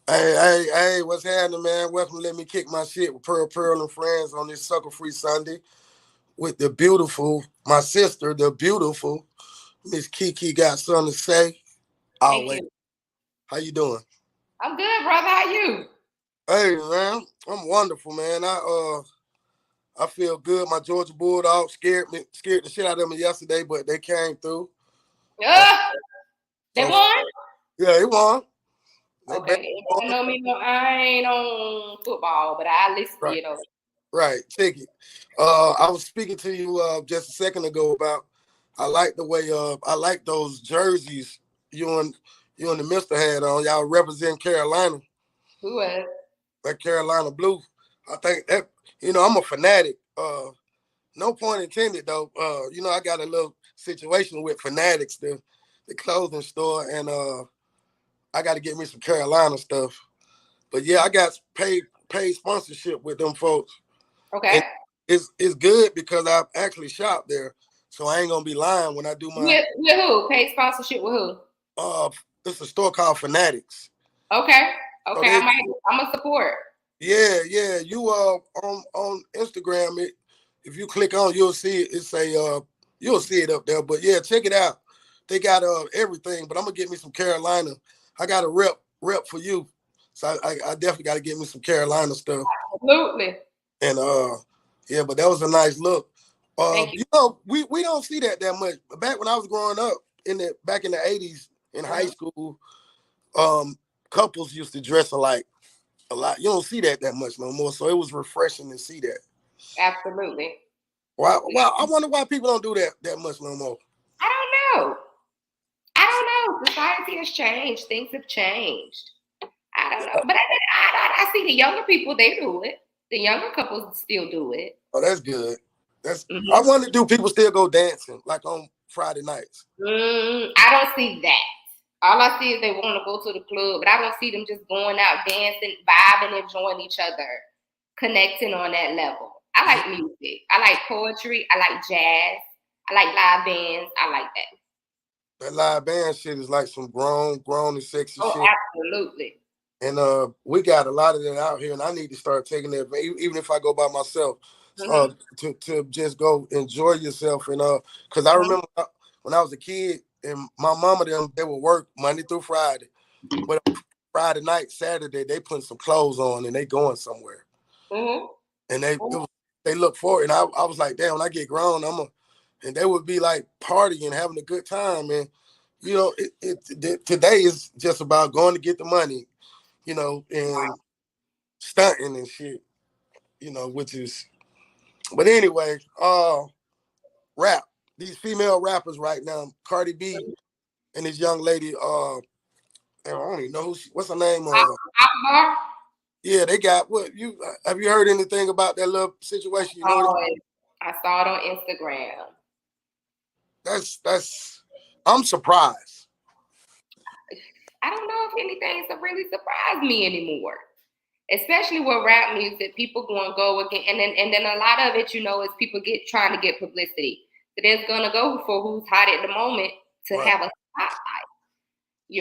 Hey, what's happening, man? Welcome to Let Me Kick My Shit with Pearl and Friends on this Sucker Free Sunday with the beautiful, my sister, the beautiful Miss Kiki got something to say. Thank Always. you. How you doing? I'm good, brother. How you? Hey, man, I'm wonderful, man. I feel good. My Georgia Bulldogs scared the shit out of me yesterday, but they came through. Uh, Uh, they so won? yeah, they won. They back Okay. I on. know me, no, I ain't on football, but I listen, Right, right. Check it. I was speaking to you just a second ago about I like the way I like those jerseys you and you and the Mister had on. Y'all represent Carolina, who was? that Carolina blue. I think that I'm a fanatic. No point intended though. I got a little situation with Fanatics, the clothing store, and I got to get me some Carolina stuff. But yeah, I got paid sponsorship with them folks, Okay. and it's good because I've actually shopped there, so I ain't gonna be lying when I do my With who? Paid sponsorship with who? uh. It's a store called Fanatics. Okay. So Okay. they I'm a support. yeah. You on Instagram it. If you click on, you'll see it. It's a you'll see it up there. But yeah, check it out. They got everything. But I'm gonna get me some Carolina. I got a rep for you. So I definitely got to get me some Carolina stuff. Absolutely. And yeah, but that was a nice look. Thank you. We don't see that much. Back when I was growing up back in the '80s in high Mhm. school, couples used to dress alike a lot. You don't see that much no more. So it was refreshing to see that. Absolutely. Why? Well, I wonder why people don't do that much no more. I don't know. I don't know. Society has changed. Things have changed. I don't know. But I see the younger people, they do it. The younger couples still do it. Oh, that's good. That's I Hmm. wonder, do people still go dancing like on Friday nights? I don't see that. All I see is they want to go to the club, but I don't see them just going out dancing, vibing, enjoying each other, connecting on that level. I Yeah, like music. I like poetry. I like jazz. I like live bands. I like that. that live band shit is like some grown and sexy Oh, shit. absolutely. And we got a lot of that out here, and I need to start taking that. Even if I go by myself, uh, Hmm. to just go enjoy yourself. And because I Hmm. remember when I was a kid, and my mama them they would work Monday through Friday, but Friday night, Saturday they putting some clothes on and they going somewhere, Hmm. and they look forward. And I was like, damn, when I get grown, and they would be like partying, having a good time, and today is just about going to get the money, and stunting and shit, which is. But anyway, rap. These female rappers right now, Cardi B and this young lady, I don't even know what's her name. Akbar, Yeah, they got what you have you heard anything about that little situation? You know what? I saw it on Instagram. That's. I'm surprised. I don't know if anything's really surprised me anymore. Especially with rap music, people gonna go again, and then a lot of it, is people get trying to get publicity. So there's gonna go for who's hot at the moment to Right, have a spotlight.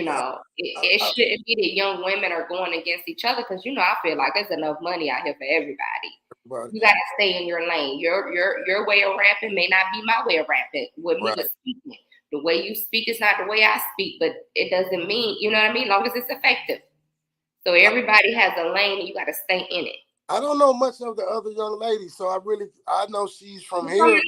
right, It I, shouldn't be that young women are going against each other because I feel like there's enough money out here for everybody. right, You gotta stay in your lane. Your way of rapping may not be my way of rapping. With me right. with speaking, the way you speak is not the way I speak, but it doesn't mean you know what I mean. Long as it's effective. So I, everybody has a lane, and you got to stay in it. I don't know much of the other young lady, so I know she's from You from here.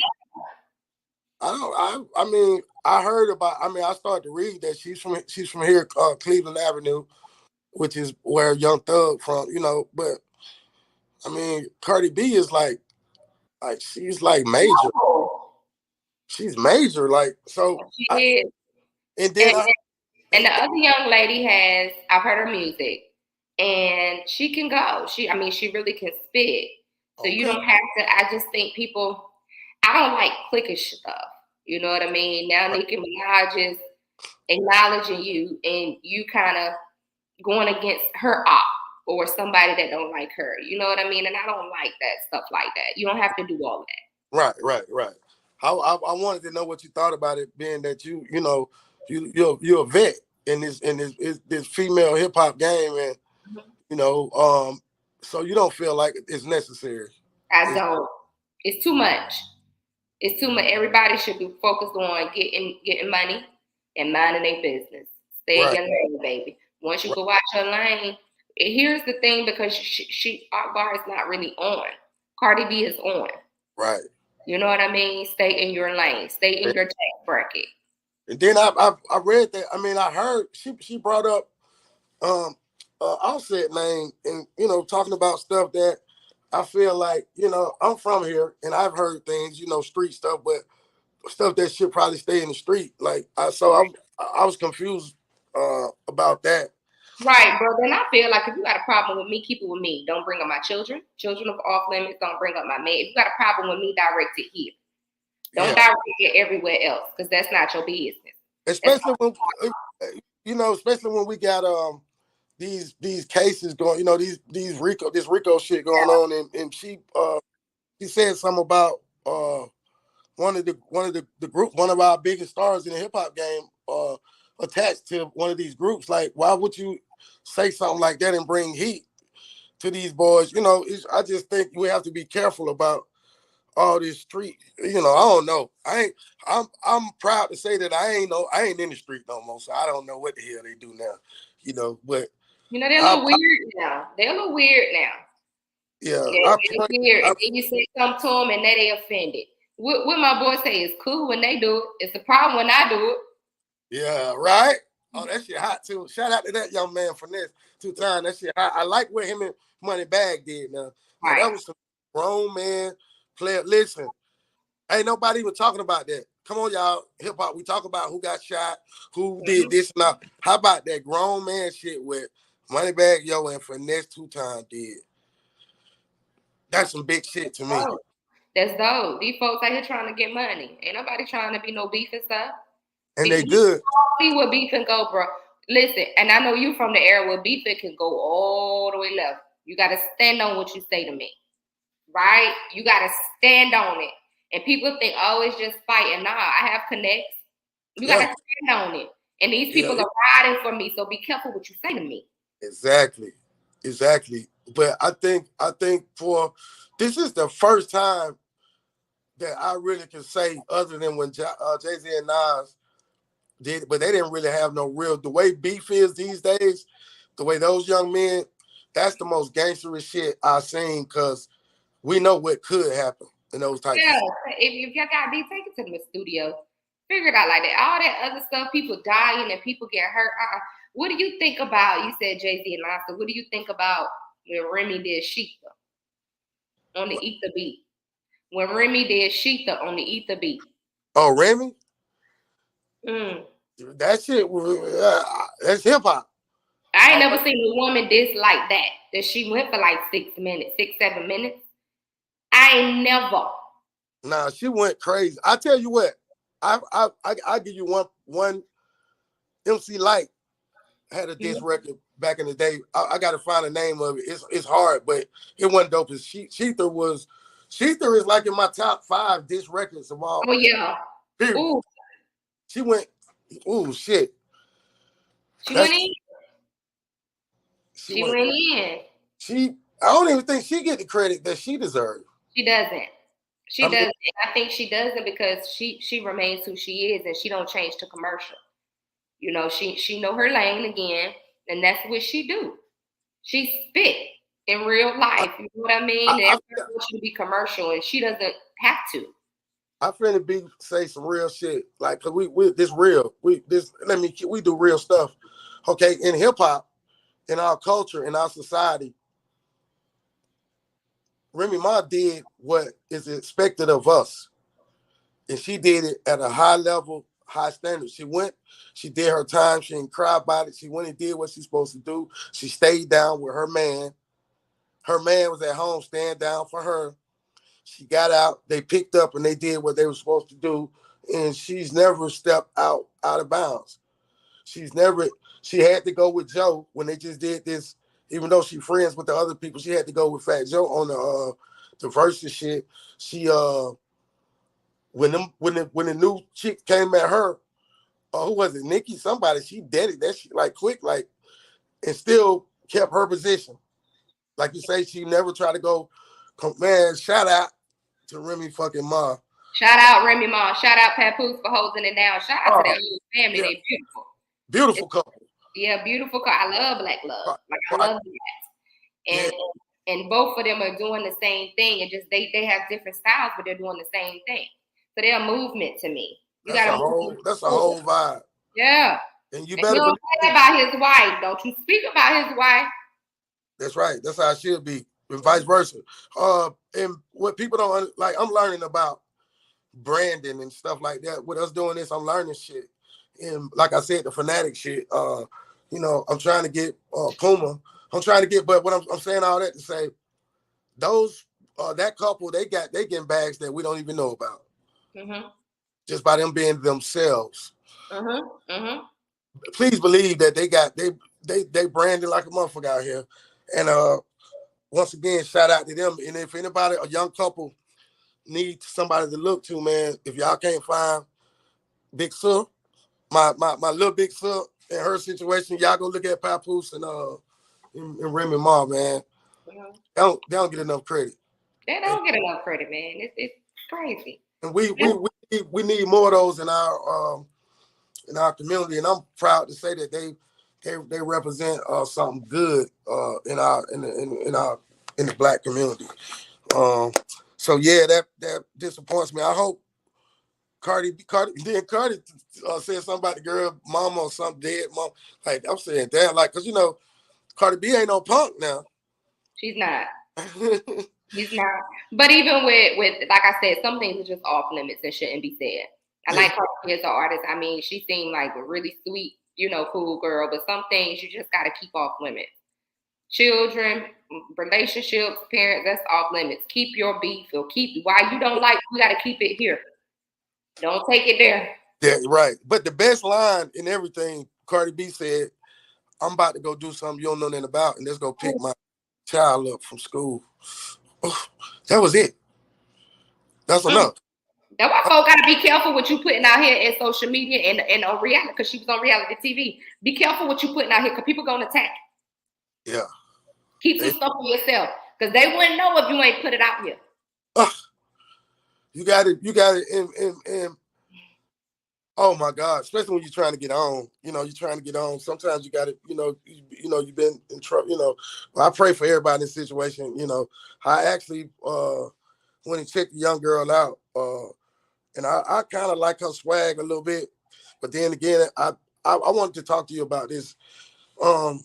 I don't. I mean, I heard about. I mean, I started to read that she's from here, Cleveland Avenue, which is where Young Thug from. But I mean, Cardi B is like she's like major. Oh, She's major. Like so. she is. And And, then and the other young lady has, I've heard her music, and she can go. She really can spit. So you okay, don't have to. I just think people, I don't like cliquish stuff. You know what I mean? Now right, Nicki Minaj is acknowledging you, and you kind of going against her op or somebody that don't like her. You know what I mean? And I don't like that stuff like that. You don't have to do all of that. right. I wanted to know what you thought about it, being that you're a vet in this female hip hop game, and You know, so you don't feel like it's necessary. I It's, don't. It's too much. It's too much. Everybody should be focused on getting money and minding their business. Stay in right, your lane, baby. Once you right, go out your lane, here's the thing, because she our bar is not really on. Cardi B is on. right. You know what I mean? Stay in your lane. Stay in your tax bracket. And then I read that. I mean, I heard she brought up um Offset name, and talking about stuff that I feel like I'm from here and I've heard things, street stuff, but stuff that should probably stay in the street. Like I was confused about that. Right, bro. Then I feel like if you got a problem with me, keep it with me. Don't bring up my children. Children of off limits. Don't bring up my man. If you got a problem with me, direct it here. Don't Yeah, direct it everywhere else, because that's not your business. That's especially when especially when we got these cases going, these Rico shit going on, and she said something about one of the group, one of our biggest stars in the hip hop game, attached to one of these groups. Like, why would you say something like that and bring heat to these boys? I just think we have to be careful about all this street. I don't know. I'm proud to say that I ain't in the street no more, so I don't know what the hell they do now. But they're a I, little weird now. They're a little weird now. yeah, They're weird. And then you say something to them and they offended. What my boy say is cool when they do it. It's a problem when I do it. yeah, right. Oh, that shit hot too. Shout out to that young man Finesse 2 times. That shit hot. I like what him and Money Bag did now. Now Right. that was some grown man player. Listen, ain't nobody even talking about that. Come on, y'all. Hip hop. We talk about who got shot, who did this now. How about that grown man shit with Moneybag Yo and Finesse 2 times did? That's some big shit to me. Oh, that's dope. These folks out here trying to get money. Ain't nobody trying to be no beef and stuff. And they You good. see where beef can go, bro. Listen, and I know you from the era where beef can go all the way left. You got to stand on what you say to me, right? You got to stand on it. And people think, oh, it's just fighting. Nah, I have connects. You got to Yeah, stand on it. And these yeah, people are riding for me, so be careful what you say to me. exactly. Exactly. But I think for this is the first time that I really can say, other than when Jay-Z and Nas did, but they didn't really have no real, the way beef is these days, the way those young men, that's the most gangsterous shit I've seen, because we know what could happen in those types of Yeah, if y'all got beef, take it to the studio. Figure it out like that. All that other stuff, people dying and people get hurt. What do you think about? You said Jay Z and Nas. What do you think about when Remy did Sheetha on the Ether beat? When Remy did Sheetha on the Ether beat. Oh, Remy? Mm. That shit, that's hip hop. I ain't never seen a woman dislike that. That she went for like 6 minutes, 6, 7 minutes. I ain't never. Nah, she went crazy. I tell you what, I give you one MC Light had a diss record back in the day. I got to find the name of it. It's hard, but it wasn't dope as Sheetha was. Sheetha is like in my top 5 diss records of all. Oh yeah. Period. Ooh, She went. Ooh shit. she That's went in. she She went. went in. She. I don't even think she get the credit that she deserves. She doesn't. I She mean, doesn't. I think she doesn't because she remains who she is and she don't change to commercial. She know her lane again, and that's what she do. She spit in real I, life. You know what I mean? I, And I, everybody wants you to be commercial, and she doesn't have to. I finna say some real shit. Like, cause we this real. We do real stuff. Okay, in hip hop, in our culture, in our society, Remy Ma did what is expected of us, and she did it at a high level, high standard. She did her time. She didn't cry about it. She went and did what she's supposed to do. She stayed down with her man. Her man was at home, staying down for her. She got out. They picked up and they did what they were supposed to do. And she's never stepped out of bounds. She's never. She had to go with Joe when they just did this. Even though she friends with the other people, she had to go with Fat Joe on the versus shit. She when the new chick came at her, who was it? Nikki, somebody. She did it. That shit like quick, like, and still kept her position. Like you say, she never tried to go. Man, shout out to Remy fucking Ma. Shout out Remy Ma. Shout out Papoose for holding it down. Shout out to their Oh, whole family. yeah, They beautiful. beautiful couple. Yeah, beautiful. I love black love. Right, Like I right. love that. Yeah, And both of them are doing the same thing. And just they have different styles, but they're doing the same thing. So they're a movement to me. You that's gotta a move. whole vibe. Yeah. And you And you better don't believe say about his wife. Don't you speak about his wife. that's right. That's how it should be, and vice versa. And what people don't like, I'm learning about branding and stuff like that. With us doing this, I'm learning shit. And like I said, the fanatic shit. I'm trying to get Puma. I'm trying to get, but what I'm saying all that to say, those that couple, they getting bags that we don't even know about. Mm-hmm. Just by them being themselves. Mm-hmm. Mm-hmm. Please believe that they branded like a motherfucker out here. And once again, shout out to them. And if anybody, a young couple, needs somebody to look to, man, if y'all can't find Big Sur, my little Big Sur in her situation, y'all go look at Papoose and Remy Ma, man. Mm-hmm. They don't get enough credit. They don't get enough credit, man. It's crazy. And we need more of those in our community. And I'm proud to say that they represent something good in the black community. So yeah, that disappoints me. I hope Cardi said something about the girl mama or something dead mom. Like I'm saying, damn, like because Cardi B ain't no punk now. She's not. He's not. But even with like I said, some things are just off limits and shouldn't be said. I like her as an artist. I mean, she seemed like a really sweet, cool girl. But some things you just got to keep off limits. Children, relationships, parents, that's off limits. Keep your beef or why you don't like. You got to keep it here. Don't take it there. Yeah, right. But the best line in everything, Cardi B said, "I'm about to go do something you don't know nothing about, and let's go pick my child up from school." Oh, that was it. That's enough. That's why folks gotta be careful what you putting out here in social media and on reality, because she was on reality TV. Be careful what you putting out here, because people gonna attack. Yeah. Keep some stuff for yourself, because they wouldn't know if you ain't put it out here. You got it, and oh my God, especially when you're trying to get on. You're trying to get on. Sometimes you got to, you've been in trouble. Well, I pray for everybody in this situation. I actually went and checked the young girl out, and I kind of like her swag a little bit, but then again, I wanted to talk to you about this. I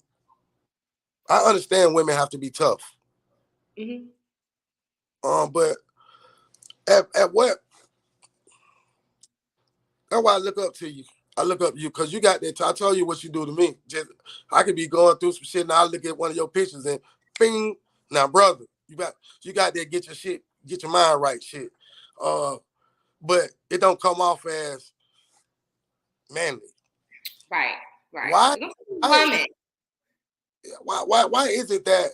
understand women have to be tough, but at what? That's why I look up to you. I look up to you because you got that. I tell you what you do to me. I could be going through some shit and I look at one of your pictures and bing. Now, brother, you got that get your mind right shit. But it don't come off as manly. Right. Why is it that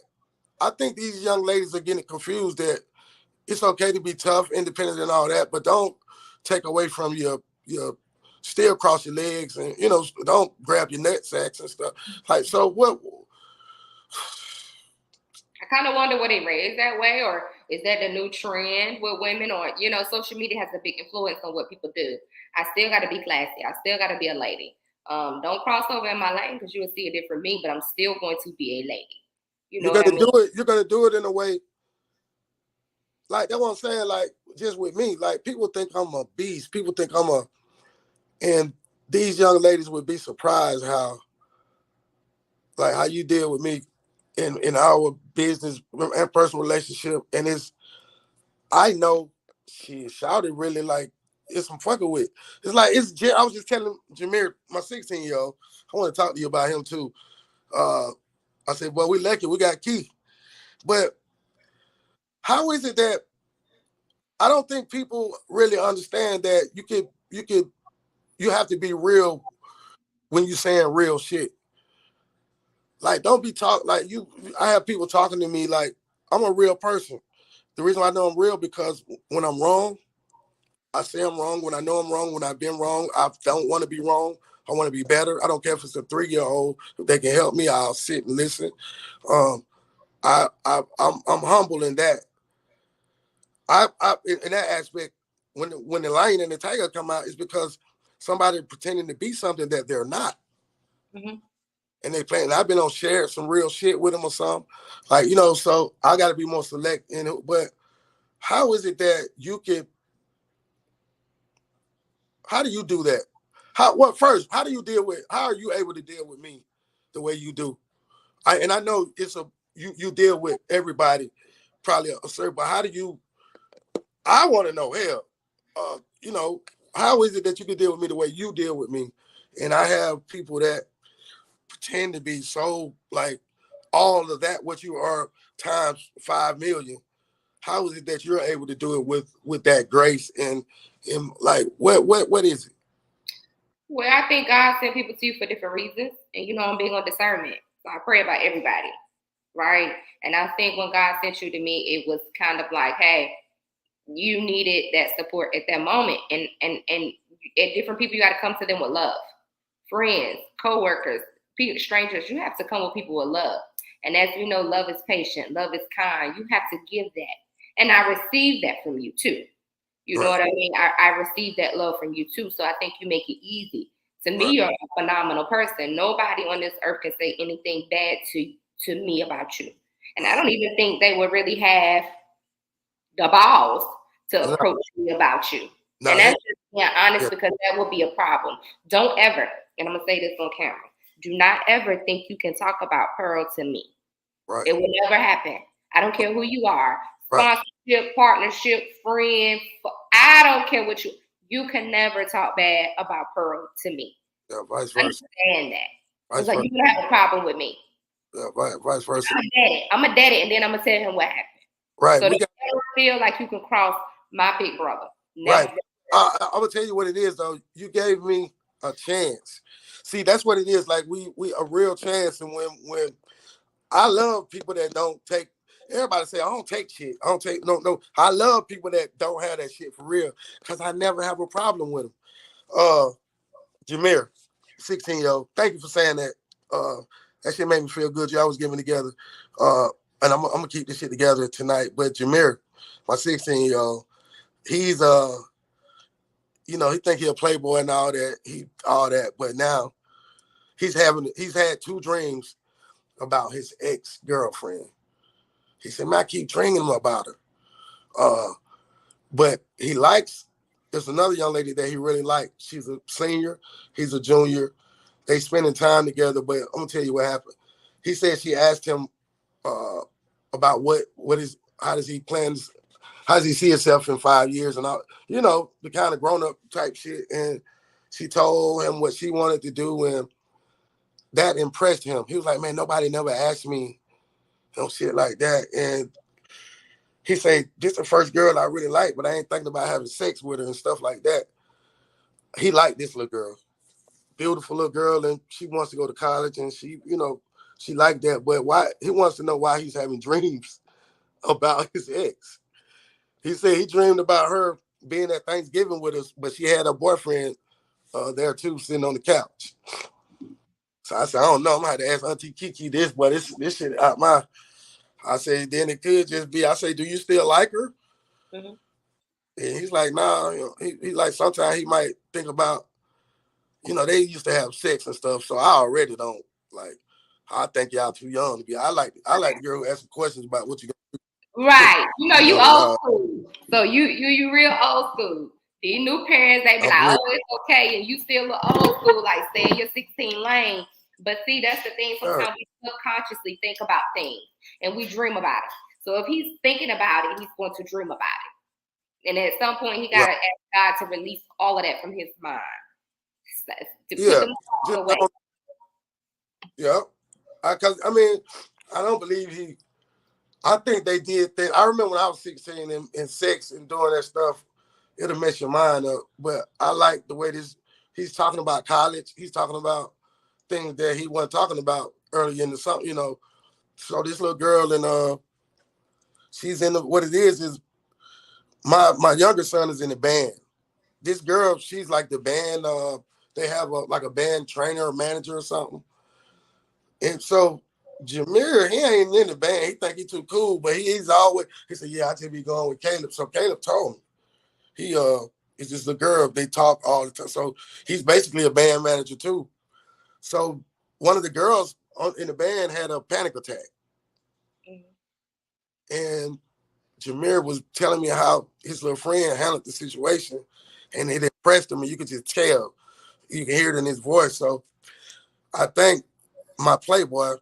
I think these young ladies are getting confused that it's okay to be tough, independent and all that, but don't take away from your still cross your legs and don't grab your nut sacks and stuff. Like, so what? I kind of wonder were they raised that way, or is that the new trend with women? Or social media has a big influence on what people do. I still got to be classy. I still got to be a lady. Don't cross over in my lane because you will see a different me. But I'm still going to be a lady. You're gonna do it. You're gonna do it in a way. Like that's what I'm saying. Like just with me, like people think I'm a beast. People think and these young ladies would be surprised how you deal with me in our business and personal relationship. And I know she shouted really like it's some fucking with. It's like I was just telling Jameer, my 16-year-old, I want to talk to you about him too. I said, well, we lucky, we got Keith. But how is it that I don't think people really understand that you have to be real when you're saying real shit. Like, don't be I have people talking to me like I'm a real person. The reason I know I'm real because when I'm wrong, I say I'm wrong. When I know I'm wrong, when I've been wrong, I don't want to be wrong. I want to be better. I don't care if it's a 3-year-old. If they can help me, I'll sit and listen. Um, I'm humble in that. In that aspect, when the lion and the tiger come out, it's because somebody pretending to be something that they're not. Mm-hmm. And they playing. I've been on shared some real shit with them or something, like So I got to be more select in it. But how is it that you can? How do you do that? First? How do you deal with? How are you able to deal with me the way you do? I know you deal with everybody probably a certain. But how do you? I want to know. Hell, how is it that you can deal with me the way you deal with me? And I have people that pretend to be so like all of that what you are times 5 million. How is it that you're able to do it with that grace and like what is it? Well, I think God sent people to you for different reasons, and I'm big on discernment, so I pray about everybody, right? And I think when God sent you to me, it was kind of like, hey, you needed that support at that moment, and at different people, you got to come to them with love. Friends, co-workers, people, strangers, you have to come with people with love. And as we know, love is patient, love is kind. You have to give that. And I received that from you too. You know Right, what I mean? I received that love from you too. So I think you make it easy. To me, right, you're a phenomenal person. Nobody on this earth can say anything bad to me about you. And I right. don't even think they would really have the balls to No, approach me about you. no, And that's just being honest yeah, because that would be a problem. Don't ever, and I'm gonna say this on camera, do not ever think you can talk about Pearl to me. right, It will never happen. I don't care who you are, right. sponsorship, partnership, friend. I don't care what you can never talk bad about Pearl to me. Yeah, vice versa, Understand that. It's vice like versa. you can have a problem with me. Yeah, vice versa. I'm a daddy. I'm a daddy, and then I'm gonna tell him what happened. Right, So we don't got ever feel like you can cross my big brother. Never. right. I'm gonna tell you what it is though. You gave me a chance. See, that's what it is. Like we a real chance, and when I love people that don't take. Everybody say I don't take shit. I don't take no. I love people that don't have that shit for real because I never have a problem with them. Uh, Jameer, 16-year-old. Thank you for saying that. That shit made me feel good. Y'all was getting together. Uh, and I'm gonna keep this shit together tonight. But Jameer, my 16-year-old, he's he think he a playboy and all that. But now he's had 2 dreams about his ex-girlfriend. He said, man, I keep dreaming about her. Uh, but he likes, there's another young lady that he really likes. She's a senior, he's a junior. They spending time together, but I'm gonna tell you what happened. He said she asked him about how does he see himself in 5 years and all, the kind of grown up type shit. And she told him what she wanted to do, and that impressed him. He was like, man, nobody never asked me no shit like that. And he said, this is the first girl I really like, but I ain't thinking about having sex with her and stuff like that. He liked this little girl, beautiful little girl, and she wants to go to college, and she liked that. But why? He wants to know why he's having dreams about his ex. He said he dreamed about her being at Thanksgiving with us, but she had a boyfriend there too, sitting on the couch. So I said, I don't know. I'm gonna have to ask Auntie Kiki this, but this shit out my. I said, then it could just be. I say, do you still like her? Mm-hmm. And he's like, nah. He's like, sometimes he might think about, they used to have sex and stuff. So I already don't like. I think y'all too young to be. I like the girl who asks questions about what you gonna Right. do. You old school. So you real old school. These new parents, they be I'm like, real. oh, it's okay. And you still look old school, like stay in your 16 lane. But see, that's the thing. Sure. Sometimes we subconsciously think about things and we dream about it. So if he's thinking about it, he's going to dream about it. And at some point, he got Right. to ask God to release all of that from his mind, to put Yeah. them Just away. don't. Yeah. Because I mean, I don't believe he. I think they did that. I remember when I was 16 and sex and doing that stuff, it'll mess your mind up. But I like the way he's talking about college. He's talking about things that he wasn't talking about earlier in the summer. So this little girl and she's in what it is my younger son is in the band. This girl, she's like the band they have like a band trainer or manager or something. And so Jameer, he ain't in the band. He think he too cool, but he's always, he said, yeah, I just be going with Caleb. So Caleb told me. He is just a girl. They talk all the time. So he's basically a band manager too. So one of the girls in the band had a panic attack. And Jameer was telling me how his little friend handled the situation, and it impressed him, and you could just tell. You can hear it in his voice. So I think my Playboy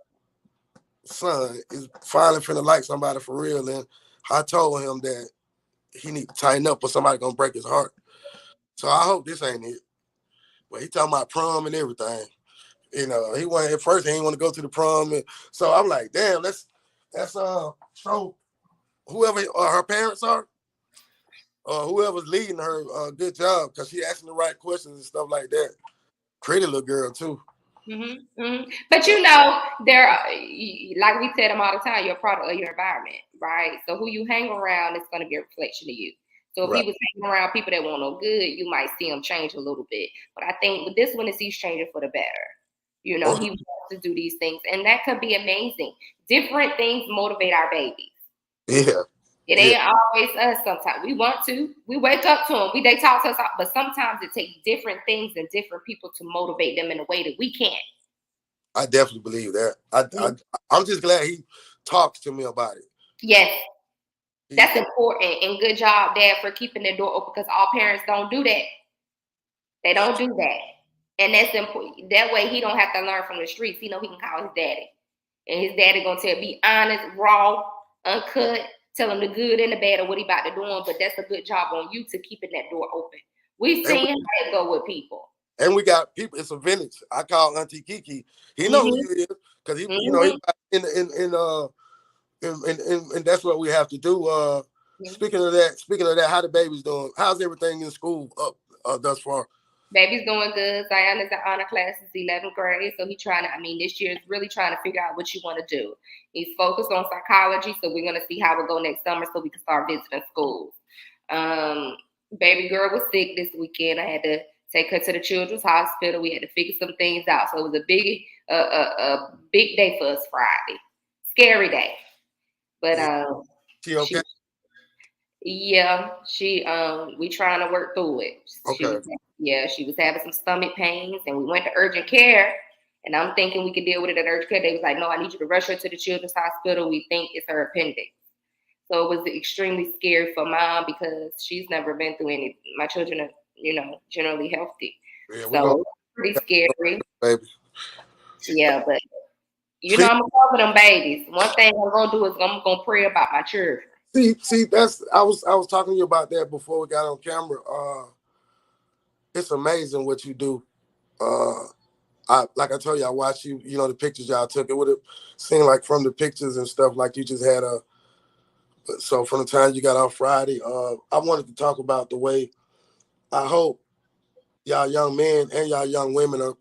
son is finally finna like somebody for real. And I told him that he need to tighten up or somebody gonna break his heart. So I hope this ain't it. But he talking about prom and everything. You know, he wanted at first he didn't want to go to the prom. And so I'm like, damn, that's so whoever her parents are, whoever's leading her, good job, because she asking the right questions and stuff like that. Pretty little girl too. Mm-hmm, mm-hmm. But you know, there, like we tell them all the time, you're a product of your environment, right? So who you hang around is going to be a reflection of you. So if Right. he was hanging around people that want no good, you might see him change a little bit. But I think with this one is he's changing for the better. You know, he wants to do these things, and that could be amazing. Different things motivate our babies. Yeah. It ain't always us sometimes. We want to. We wake up to them. They talk to us, but sometimes it takes different things and different people to motivate them in a way that we can't. I definitely believe that. I'm just glad he talks to me about it. Yes. That's important. And good job, Dad, for keeping the door open, because all parents don't do that. They don't do that. And that's important. That way he don't have to learn from the streets. He know he can call his daddy. And his daddy gonna tell be honest, raw, uncut, tell him the good and the bad of what he about to do. But that's a good job on you to keeping that door open. We've seen how it go with people. And we got people. It's a village. I call Auntie Kiki. He knows who he is because he, you know, he and that's what we have to do. Speaking of that, how the baby's doing? How's everything in school up thus far? Baby's doing good. Zion is in honor classes, 11th grade. So he's trying to, this year is really trying to figure out what you want to do. He's focused on psychology. So we're going to see how it go next summer so we can start visiting schools. Baby girl was sick this weekend. I had to take her to the children's hospital. We had to figure some things out. So it was a big day for us Friday. Scary day. But she okay? We trying to work through it. Okay. She was having some stomach pains, and we went to urgent care. And I'm thinking we could deal with it at urgent care. They was like, no, I need you to rush her to the children's hospital. We think it's her appendix. So it was extremely scary for Mom because she's never been through any. My children are, generally healthy. Yeah, so it's pretty scary. Baby. Yeah, but I'm gonna cover them babies. One thing I'm gonna do is I'm gonna pray about my children. See, I was talking to you about that before we got on camera. It's amazing what you do. Like I told you, I watched you. You know the pictures y'all took. It would have seemed like from the pictures and stuff like you just had a. So from the time you got off Friday, I wanted to talk about the way. I hope y'all young men and y'all young women are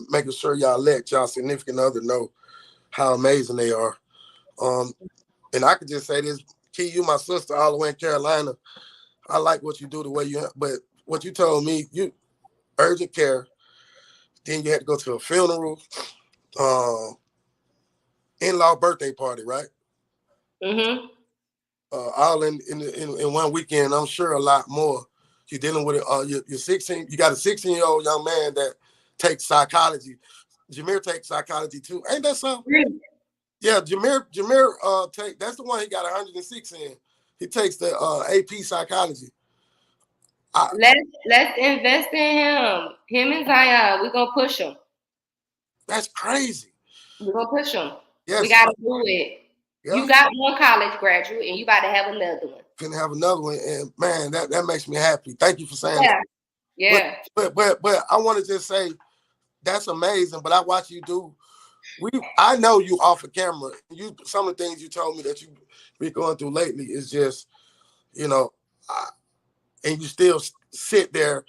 making sure y'all let y'all significant other know how amazing they are. And I could just say this. Key, you my sister all the way in Carolina. I like what you do the way you, but what you told me, you urgent care, then you had to go to a funeral, in-law birthday party, right? Mm-hmm. All in 1 weekend, I'm sure a lot more. You're dealing with it. You're 16. You got a 16-year-old young man that takes psychology. Jameer takes psychology too. Ain't that something? Really? Yeah, Jameer that's the one he got 106 in. He takes the AP psychology. Let's invest in him. Him and Zion, we're gonna push him. That's crazy. We're gonna push him. Yes, we gotta do it. Yeah. You got one college graduate and you about to have another one. Can have another one, and man, that makes me happy. Thank you for saying that. Yeah. But I want to just say that's amazing. But I watch you do. I know you off of camera. Some of the things you told me that you been going through lately is just, and you still sit there,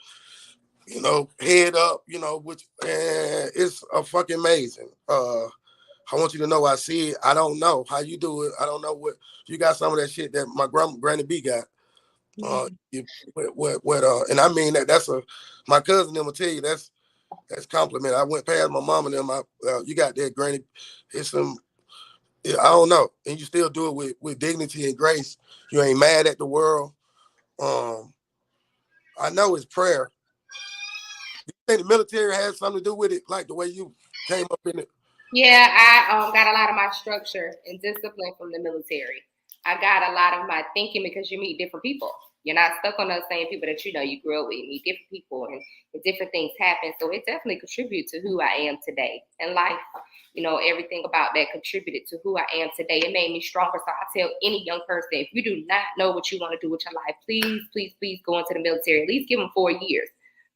head up, which it's a fucking amazing. I want you to know I see it. I don't know how you do it. I don't know what you got. Some of that shit that my Granny B got. And I mean that's my cousin. Them will tell you That's compliment. I went past my mom and them. You got that, Granny. It's some. I don't know, and you still do it with dignity and grace. You ain't mad at the world. Um, I know it's prayer. You think the military has something to do with it, like the way you came up in it? Yeah, I got a lot of my structure and discipline from the military. I got a lot of my thinking because you meet different people. You're not stuck on those same people that you grew up with. You meet different people and different things happen. So it definitely contributed to who I am today in life. Everything about that contributed to who I am today. It made me stronger. So I tell any young person, if you do not know what you want to do with your life, please, please, please go into the military. At least give them 4 years.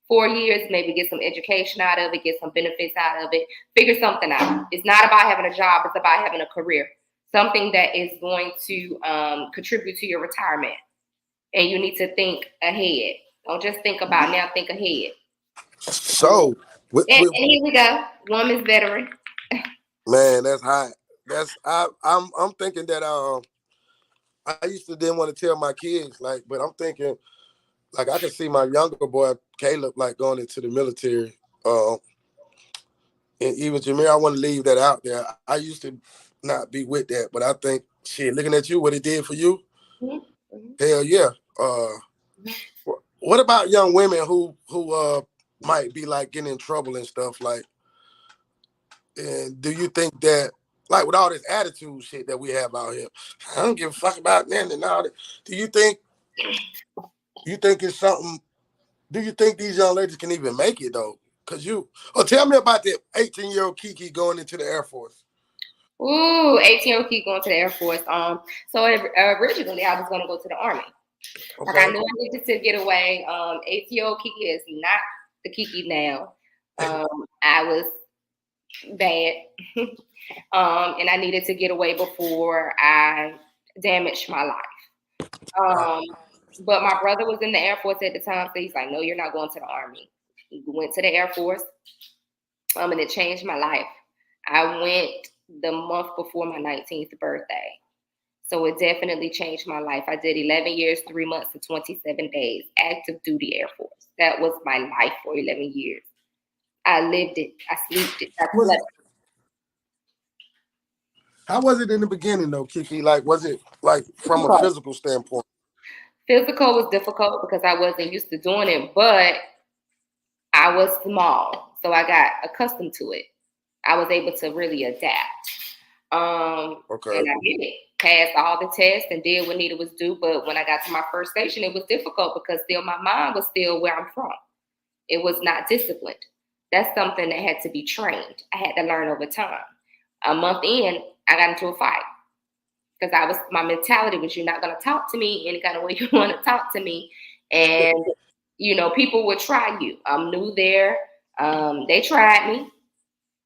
4 years, maybe get some education out of it, get some benefits out of it, figure something out. It's not about having a job, it's about having a career, something that is going to contribute to your retirement. And you need to think ahead. Don't just think about now, think ahead. So, And here we go, woman's veteran. man, that's hot. I'm thinking that I used to didn't want to tell my kids, like, but I'm thinking, like, I can see my younger boy Caleb like going into the military. And even Jameer, I want to leave that out there. I used to not be with that, but I think, shit, looking at you, what it did for you, hell yeah. What about young women who might be like getting in trouble and stuff, like? And do you think that, like, with all this attitude shit that we have out here, I don't give a fuck about men and all that. Do you think it's something? Do you think these young ladies can even make it though? Tell me about that 18-year-old Kiki going into the Air Force. Ooh, 18-year-old Kiki going to the Air Force. So originally I was going to go to the Army. Okay. Like I knew I needed to get away. 18-year-old Kiki is not the Kiki now. I was bad. And I needed to get away before I damaged my life. But my brother was in the Air Force at the time, so he's like, no, you're not going to the Army. He went to the Air Force, and it changed my life. I went the month before my 19th birthday. So it definitely changed my life. I did 11 years, 3 months, and 27 days, active duty Air Force. That was my life for 11 years. I lived it. I slept it. I slept it. How was it in the beginning, though, Kiki? Like, was it like from a physical standpoint? Physical was difficult because I wasn't used to doing it, but I was small, so I got accustomed to it. I was able to really adapt. Okay. And I did it. Passed all the tests and did what needed was due. But when I got to my first station, it was difficult because still my mind was still where I'm from. It was not disciplined. That's something that had to be trained. I had to learn over time. A month in, I got into a fight because my mentality was, you're not going to talk to me any kind of way you want to talk to me. And, people would try you. I'm new there. They tried me.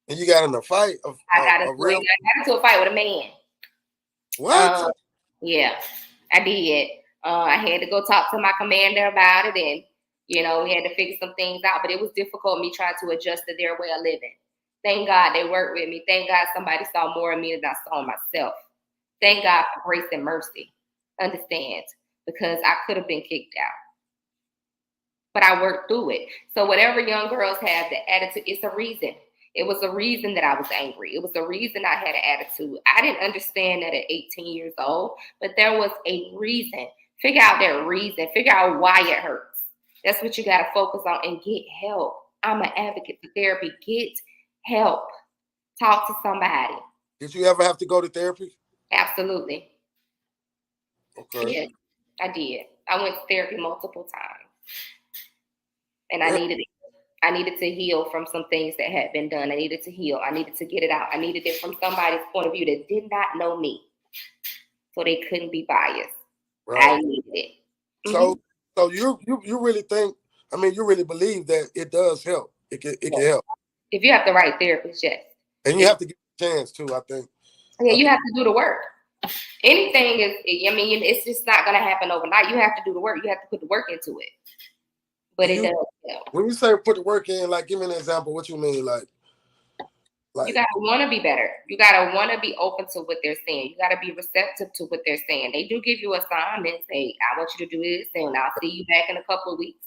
And you got in a fight? I got into a fight with a man. What? Yeah, I did. I had to go talk to my commander about it, and we had to figure some things out. But it was difficult me trying to adjust to their way of living. Thank God they worked with me. Thank God somebody saw more of me than I saw myself. Thank God for grace and mercy. Understand? Because I could have been kicked out. But I worked through it. So whatever young girls have, the attitude, it's a reason. It was a reason that I was angry. It was a reason I had an attitude. I didn't understand that at 18 years old, but there was a reason. Figure out that reason. Figure out why it hurts. That's what you got to focus on and get help. I'm an advocate for therapy. Get help. Talk to somebody. Did you ever have to go to therapy? Absolutely. Okay. Yeah, I did. I went to therapy multiple times. And I needed it. I needed to heal from some things that had been done. I needed to heal. I needed to get it out. I needed it from somebody's point of view that did not know me. So they couldn't be biased. Right. I needed it. So you really think, you really believe that it does help. It can help. If you have the right therapist, yes. And you have to give a chance too, I think. Yeah, you have to do the work. Anything is, it's just not going to happen overnight. You have to do the work. You have to put the work into it. But it does help. When you say put the work in, like, give me an example. What you mean? Like you gotta want to be better. You gotta want to be open to what they're saying. You gotta be receptive to what they're saying. They do give you assignments. Say, I want you to do this, and I'll see you back in a couple of weeks.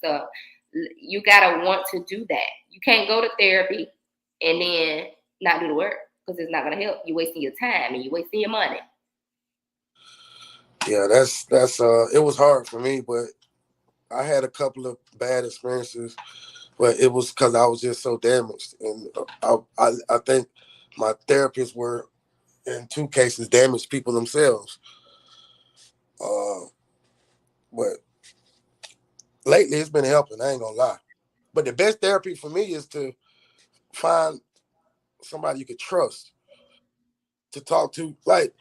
You gotta want to do that. You can't go to therapy and then not do the work because it's not gonna help. You're wasting your time and you're wasting your money. Yeah, that's it was hard for me, but I had a couple of bad experiences, but it was because I was just so damaged, and I think my therapists were in two cases damaged people themselves. Uh, but lately it's been helping. I ain't gonna lie. But the best therapy for me is to find somebody you could trust to talk to. Like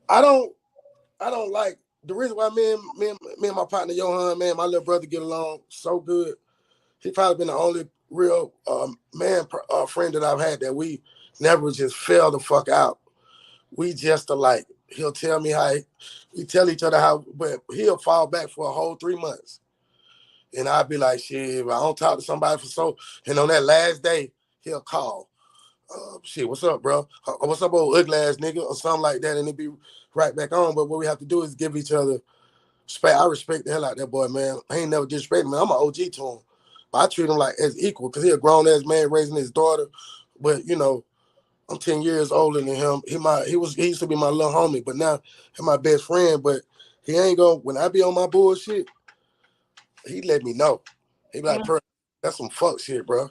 I don't I don't like the reason why me and my partner Johan, man, my little brother get along so good. He probably been the only real friend that I've had that we never just fell the fuck out. We just alike. He'll tell me we tell each other how, but he'll fall back for a whole 3 months. And I'll be like, shit, I don't talk to somebody for so, and on that last day, he'll call. Shit, what's up, bro? What's up, old ugly ass nigga, or something like that, and it'll be right back on. But what we have to do is give each other respect. I respect the hell out of that boy, man. I ain't never disrespected him. I'm an OG to him. But I treat him like as equal because he a grown ass man raising his daughter. But I'm 10 years older than him. He used to be my little homie, but now he's my best friend. But he ain't gonna when I be on my bullshit, he let me know. He be like, Mm-hmm. "Per, that's some fuck shit, bro."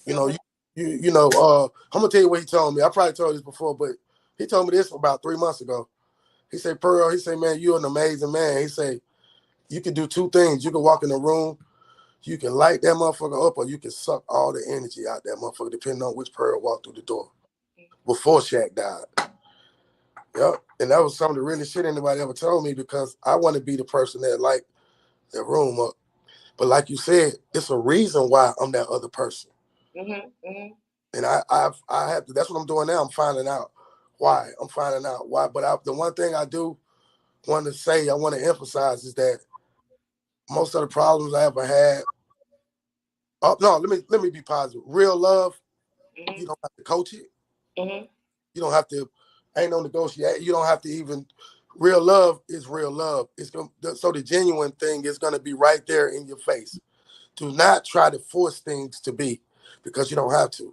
You know, Mm-hmm. I'm gonna tell you what he told me. I probably told you this before, but he told me this about 3 months ago. He said, Pearl, he said, man, you're an amazing man. He said, you can do two things. You can walk in the room, you can light that motherfucker up, or you can suck all the energy out that motherfucker, depending on which Pearl walked through the door before Shaq died. Yep. And that was some of the really shit anybody ever told me because I want to be the person that light that room up. But like you said, it's a reason why I'm that other person. Mm-hmm. Mm-hmm. And I have to, that's what I'm doing now. I'm finding out why. I'm finding out why. But the one thing I do want to say, I want to emphasize is that most of the problems I ever had, oh no, let me be positive. Real love, you Mm-hmm. don't have to coach it. Mm-hmm. You don't have to, ain't no negotiate. You don't have to even, real love is real love. It's going so the genuine thing is gonna be right there in your face. Do not try to force things to be because you don't have to.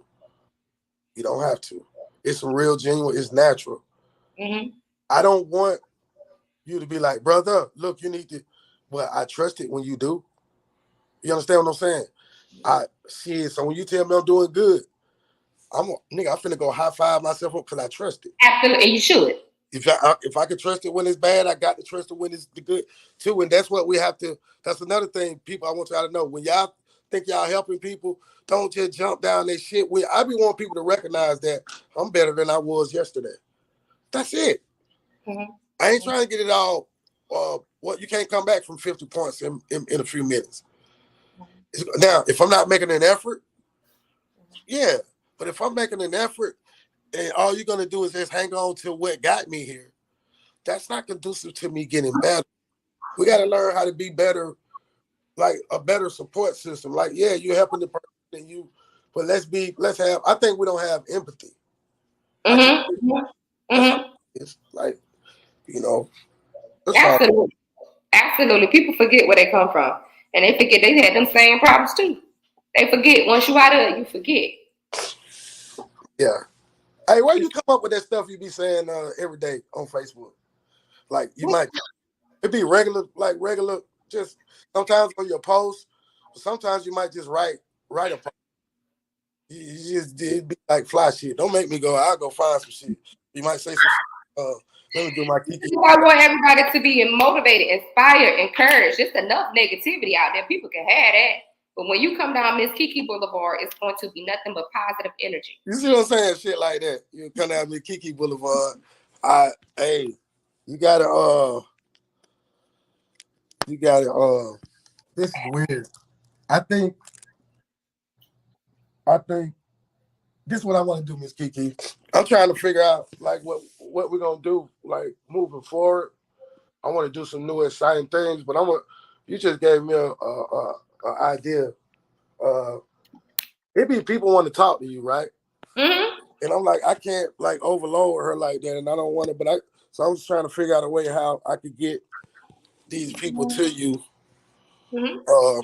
You don't have to. It's real genuine, it's natural. Mm-hmm. I don't want you to be like, brother, look, you need to, well, I trust it when you do. You understand what I'm saying? So when you tell me I'm doing good, I'm finna go high five myself up because I trust it. Absolutely, and you should. If I can trust it when it's bad, I got to trust it when it's the good too. And that's what we have to. That's another thing, people. I want y'all to know when y'all think y'all helping people, don't just jump down their shit. I be wanting people to recognize that I'm better than I was yesterday. That's it. I ain't Mm-hmm. trying to get it all. What you can't come back from 50 points in a few minutes. Now, if I'm not making an effort, yeah. But if I'm making an effort and all you're gonna do is just hang on to what got me here, that's not conducive to me getting better. We got to learn how to be better, like a better support system. Like, yeah, you're helping the person and but let's have. I think we don't have empathy. I think Mm-hmm. that's all Mm-hmm. it is. Like, you know, that's all. Absolutely. Absolutely. People forget where they come from. And they forget they had them same problems too. They forget. Once you out of it, you forget. Yeah. Hey, where you come up with that stuff you be saying every day on Facebook? Like, you might it be regular, like regular. Just sometimes on your post, but sometimes you might just write a post. You just did be like fly shit. Don't make me go. I'll go find some shit. You might say some shit. Let me do my kiki. I want everybody to be motivated, inspired, encouraged. Just enough negativity out there. People can have that. But when you come down Miss Kiki Boulevard, it's going to be nothing but positive energy. You see what I'm saying? Shit like that. You come down to Kiki Boulevard. Hey, you gotta you gotta this is weird. I think I think this is what I want to do, Miss Kiki. I'm trying to figure out like what we're gonna do, like moving forward. I want to do some new exciting things, but you just gave me a idea. Uh it be people want to talk to you, right? Mm-hmm. And I'm like, I can't like overload her like that, and I don't want to. So I'm just trying to figure out a way how I could get these people to you. Mm-hmm. Uh,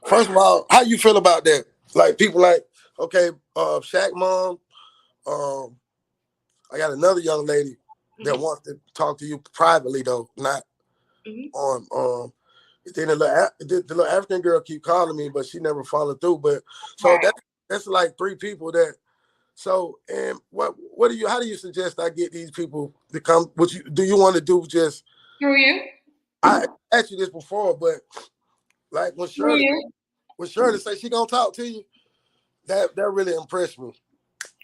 First of all, how you feel about that? Like people like, okay, Shaq mom, um, I got another young lady that Mm-hmm. wants to talk to you privately though, not Mm-hmm. on then the little African girl keep calling me, but she never followed through. But so Right. that's like three people that so and what do you how do you suggest I get these people to come? What you do you want to do just Through you. I asked you this before, but like Through you. when Shirley say she gonna talk to you, that really impressed me.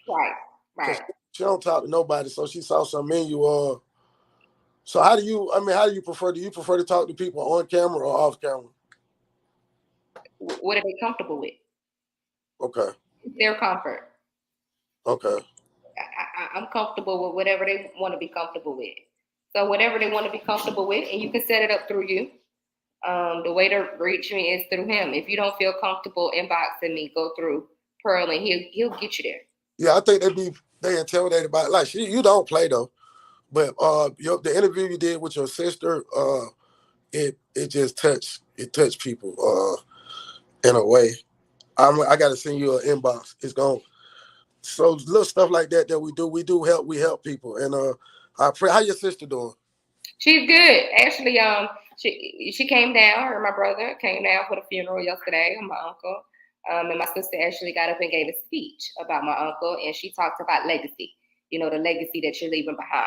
Right. Cause Right. she don't talk to nobody, so she saw something in you. So how do you? I mean, how do you prefer? Do you prefer to talk to people on camera or off camera? What are they comfortable with? Okay, Their comfort. okay, I'm comfortable with whatever they want to be comfortable with. So whatever they want to be comfortable with, and you can set it up through you. The way to reach me is through him. If you don't feel comfortable inboxing me, go through Pearl, and he'll get you there. yeah. I think they intimidated by it. Like you don't play though, but the interview you did with your sister, it just touched people in a way. I got to send you an inbox. It's going so little stuff like that we help people and I pray. How your sister doing? She's good. Actually, she came down. Her and my brother came down for the funeral yesterday of my uncle. And my sister actually got up and gave a speech about my uncle, and she talked about legacy. You know, the legacy that you're leaving behind.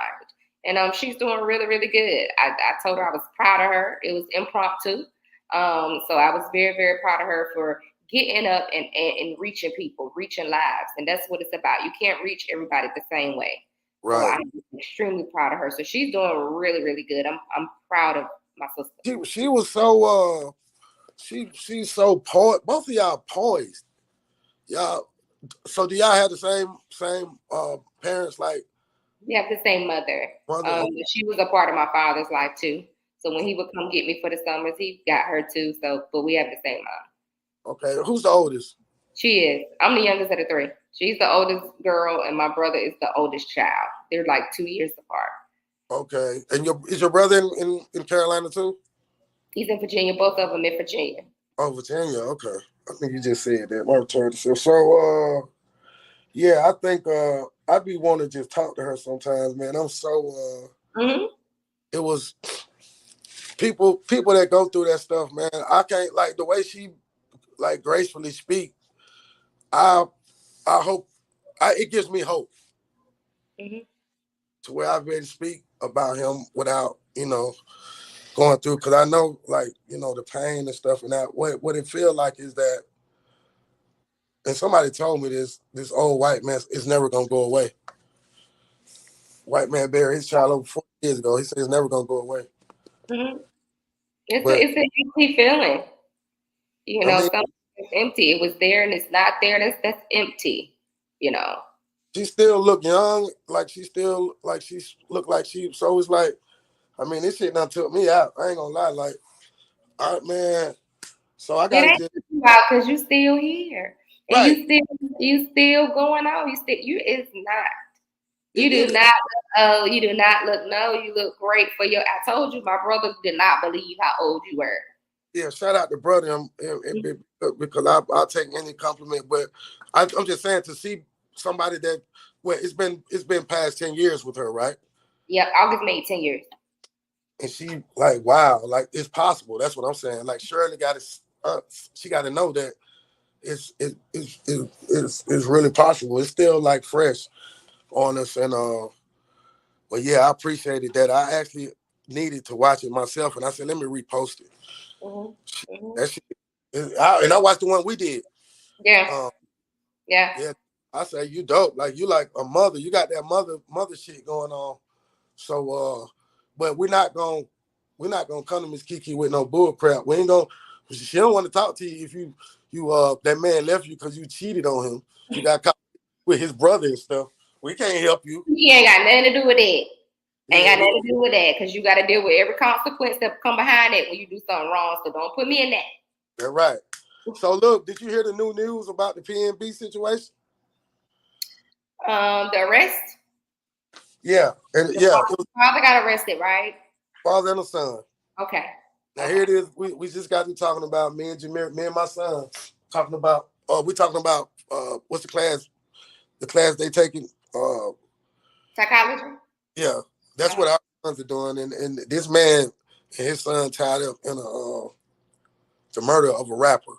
And she's doing really, really good. I told her I was proud of her. It was impromptu, so I was very, very proud of her for getting up and reaching people, reaching lives, and that's what it's about. You can't reach everybody the same way. So Right. I'm extremely proud of her. So she's doing really, really good. I'm proud of my sister. She was so she's so poised. Both of y'all poised. Y'all. So do y'all have the same parents like We have the same mother. mother? She was a part of my father's life too. So when he would come get me for the summers, he got her too. So, but we have the same mom. Okay. Who's the oldest? She is. I'm the youngest of the three. She's the oldest girl, and my brother is the oldest child. They're like 2 years apart. Okay. And is your brother in Carolina too? He's in Virginia. Both of them in Virginia. Oh, Virginia. Okay. I think you just said that. My return to so yeah, I think I be wanting to just talk to her sometimes, man. I'm so Mm-hmm. it was people that go through that stuff, man. I can't like the way she like gracefully speak. I I hope it gives me hope Mm-hmm. to where I've been to speak about him without going through because I know like the pain and stuff and that what it feel like is that and somebody told me this old white man is never gonna go away. White man buried his child over 40 years ago. He said it's never gonna go away. Mm-hmm. It's But it's an empty feeling. I mean, Something is empty. It was there and it's not there. That's empty. You know. she still look young, like she look like she. So it's like, I mean, this shit done took me out. I ain't gonna lie, like, all right, man. So I It gotta ain't just about because you still here and right. you still going on. It's not. You do It not look old. You do not look no. You look great for your. I told you my brother did not believe how old you were. yeah. Shout out to brother because I'll take any compliment. But I'm just saying to see somebody that well, it's been past 10 years with her, right? Yeah, August made 10 years. And she like wow, like it's possible. That's what I'm saying. Like Shirley got to she got to know that it's really possible. It's still like fresh on us, and but yeah, I appreciated that. I actually needed to watch it myself, and I said, let me repost it. Hmm. Hmm. That shit, and I watched the one we did. Yeah, Um, yeah. yeah, I say you dope. Like you like a mother. You got that mother shit going on. So, but we're not gonna come to Miss Kiki with no bull crap. We ain't gonna. She don't want to talk to you if you that man left you because you cheated on him. You got caught with his brother and stuff. We can't help you. He ain't got nothing to do with that. Ain't Yeah, got nothing to do with that because you got to deal with every consequence that come behind it when you do something wrong. So don't put me in that. that's right. So look, did you hear the new news about the PNB situation? The arrest. Yeah, and The yeah, it was father got arrested, right? father and a son. Okay. Now here it is. We just got to talking about me and Jameer, me and my son talking about. We talking about what's the class? The class they taking. Psychology. Yeah, that's what our sons are doing. And this man and his son tied up in the murder of a rapper.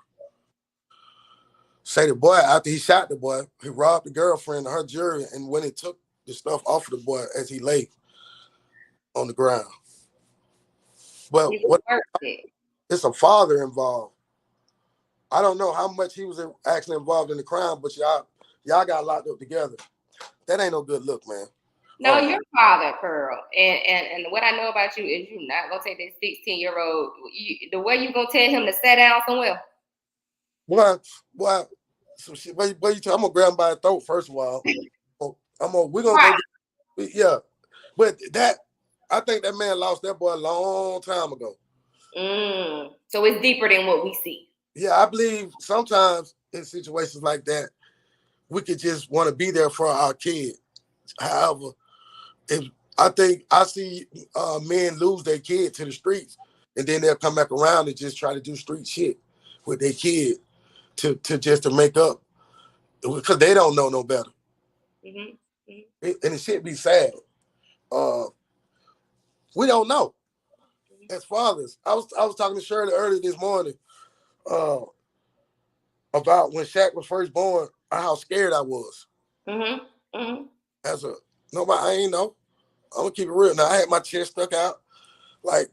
Say the boy after he shot the boy, he robbed the girlfriend of her jewelry, and when he took the stuff off of the boy as he lay on the ground. But He was what? worth it. It's a father involved. I don't know how much he was actually involved in the crime, but y'all got locked up together. That ain't no good look, man. No, your father, Pearl. And what I know about you is you're not gonna take that 16-year-old. The way you gonna tell him to sit down somewhere. Boy, some shit. I'm gonna grab him by the throat first of all. We're gonna Right. go. Yeah, but I think that man lost that boy a long time ago. So it's deeper than what we see. Yeah, I believe sometimes in situations like that, we could just want to be there for our kid. However, if I think I see men lose their kid to the streets, and then they'll come back around and just try to do street shit with their kid to make up because they don't know no better. Mm-hmm. And it should be sad. Uh, we don't know as fathers. I was talking to Shirley earlier this morning uh, about when Shaq was first born, how scared I was. As a nobody, I ain't know. I'm gonna keep it real. Now I had my chest stuck out, but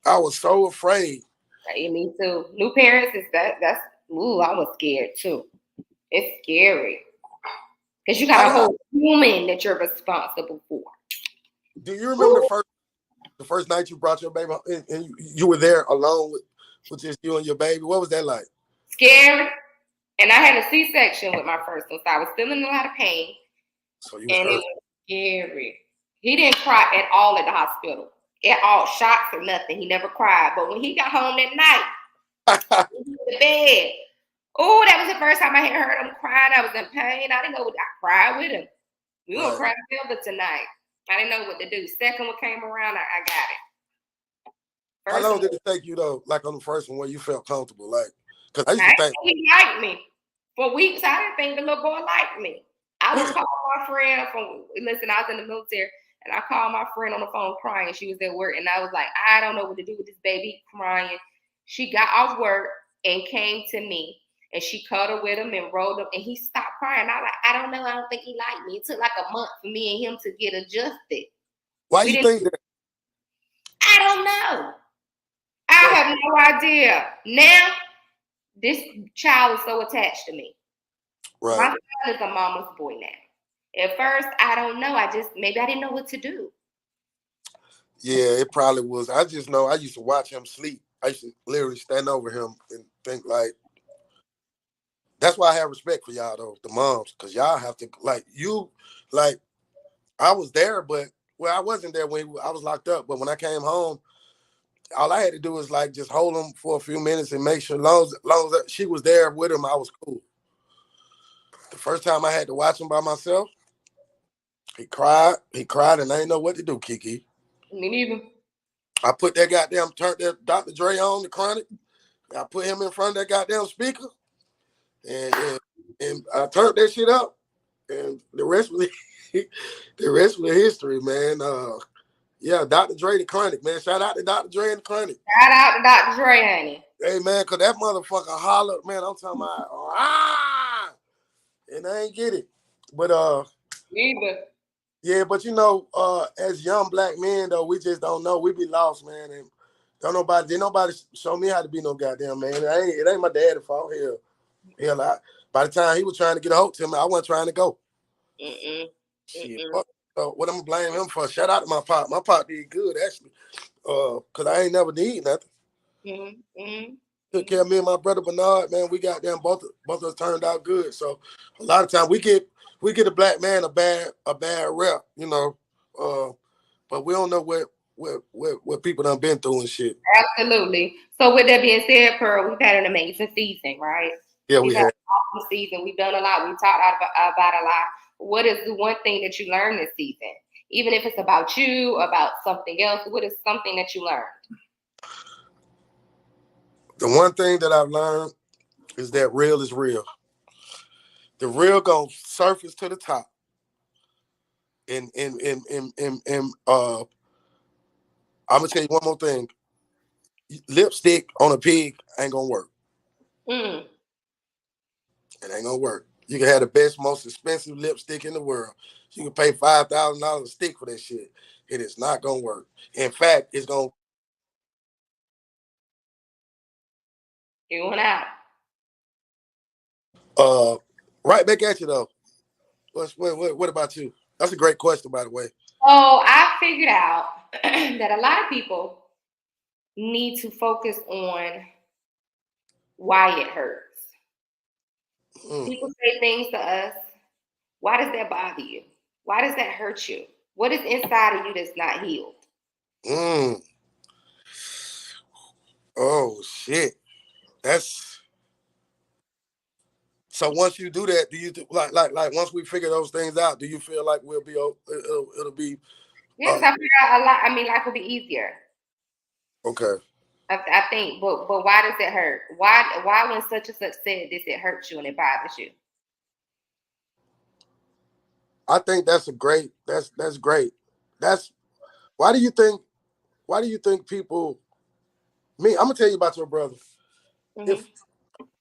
I was so afraid. Me too. New parents is that's I was scared too. It's scary. Because you got a whole human that you're responsible for. Do you remember the first night you brought your baby and you were there alone with just you and your baby? What was that like? Scary. And I had a C-section with my first one, so I was still in a lot of pain. So you and it was scary. He didn't cry at all at the hospital. At all, shots or nothing. He never cried. But when he got home that night, he was in the bed. Oh, that was the first time I had heard him crying. I was in pain. I didn't know what I cried with him. We gonna cry together tonight. I didn't know what to do. Second one came around, I got it. How long did it take you though? Like on the first one, where you felt comfortable? Like, because I used to think he liked me for weeks. I didn't think the little boy liked me. I would call my friend I was in the military, and I called my friend on the phone crying. She was at work, and I was like, I don't know what to do with this baby crying. She got off work and came to me. And she cuddled with him and rolled him, and he stopped crying. I don't know. I don't think he liked me. It took like a month for me and him to get adjusted. Why you think that? I don't know. I have no idea. Now, this child is so attached to me. Right. My son is a mama's boy now. At first, I don't know. Maybe I didn't know what to do. Yeah, it probably was. I just know I used to watch him sleep. I used to literally stand over him and think like, that's why I have respect for y'all though, the moms, because y'all have to I was there, but I wasn't there when I was locked up. But when I came home, all I had to do was like just hold him for a few minutes and make sure, long as she was there with him, I was cool. The first time I had to watch him by myself, he cried, and I didn't know what to do, Kiki. Me neither. I put turned that Dr. Dre on the Chronic. I put him in front of that goddamn speaker. And I turned that shit up, and the rest was history, man. Yeah, Dr. Dre the Chronic, man. Shout out to Dr. Dre and the Chronic. Shout out to Dr. Dre, honey. Hey, man, because that motherfucker hollered, man. I'm talking about, and I ain't get it. But neither. Yeah, but as young black men though, we just don't know. We be lost, man, and did nobody show me how to be no goddamn man. It ain't my dad's fault. Hell, by the time he was trying to get a hold to him, I wasn't trying to go. Shit, what I'm gonna blame him for? Shout out to my pop. My pop did good actually, cause I ain't never need nothing. Took care of me and my brother Bernard, man. We got them both of us turned out good. So a lot of times we get a black man a bad rep, but we don't know what people done been through and shit. Absolutely. So with that being said, Pearl, we've had an amazing season, right? Yeah, we had an awesome season. We've done a lot. We talked about a lot. What is the one thing that you learned this season? Even if it's about you, about something else, what is something that you learned? The one thing that I've learned is that real is real. The real gonna surface to the top, and I'm gonna tell you one more thing. Lipstick on a pig ain't gonna work. Mm. It ain't gonna work. You can have the best, most expensive lipstick in the world. You can pay $5,000 a stick for that shit. It is not gonna work. In fact, it's gonna You went out. uh right back at you though. What about you? That's a great question, by the way. So I figured out that a lot of people need to focus on why it hurts. Mm, People say things to us. Why does that bother you? Why does that hurt you? What is inside of you that's not healed? mm. Oh shit. That's so. Once you do that, do you like once we figure those things out? Do you feel like we'll be it'll be Yes, uh I figured out a lot. I mean, life will be easier. okay? I think, but why does it hurt? Why when such and such said this, it hurts you and it bothers you? I think that's a great. That's great. That's why do you think why do you think people me? I'm gonna tell you about your brother. Hmm. If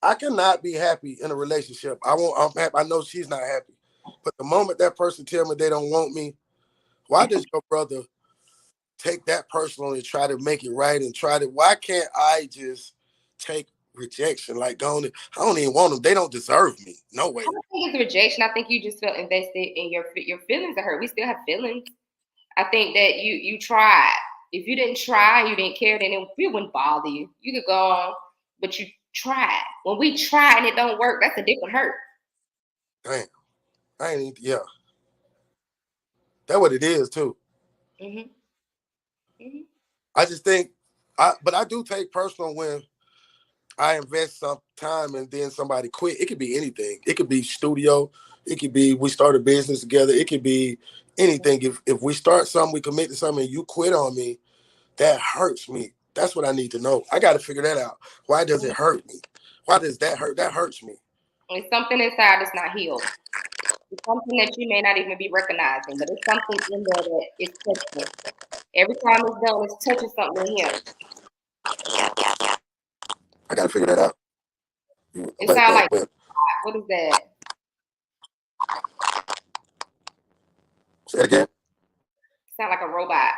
I cannot be happy in a relationship, I won't. I'm happy. I know she's not happy, but the moment that person tell me they don't want me, why does your brother take that personal and try to make it right and try to? Why can't I just take rejection? Like, I don't even want them. They don't deserve me. No I way. don't think it's rejection. I think you just felt invested in your feelings are hurt. We still have feelings. I think that you tried. If you didn't try, you didn't care, then it wouldn't bother you. You could go on, but you tried. When we try and it don't work, that's a different hurt. Damn, I ain't. Yeah, that's what it is too. Hmm. Hmm. I just think, but I do take personal when I invest some time and then somebody quit. It could be anything. It could be studio. It could be we start a business together. It could be anything. If we start something, we commit to something, and you quit on me, that hurts me. That's what I need to know. I got to figure that out. Why does it hurt me? Why does that hurt? That hurts me. It's something inside that's not healed. It's something that you may not even be recognizing, but it's something in there that is touching. Every time it's done, it's touching something in him. I got to figure that out. It sounds like But what is that? say it again. It sounds like a robot.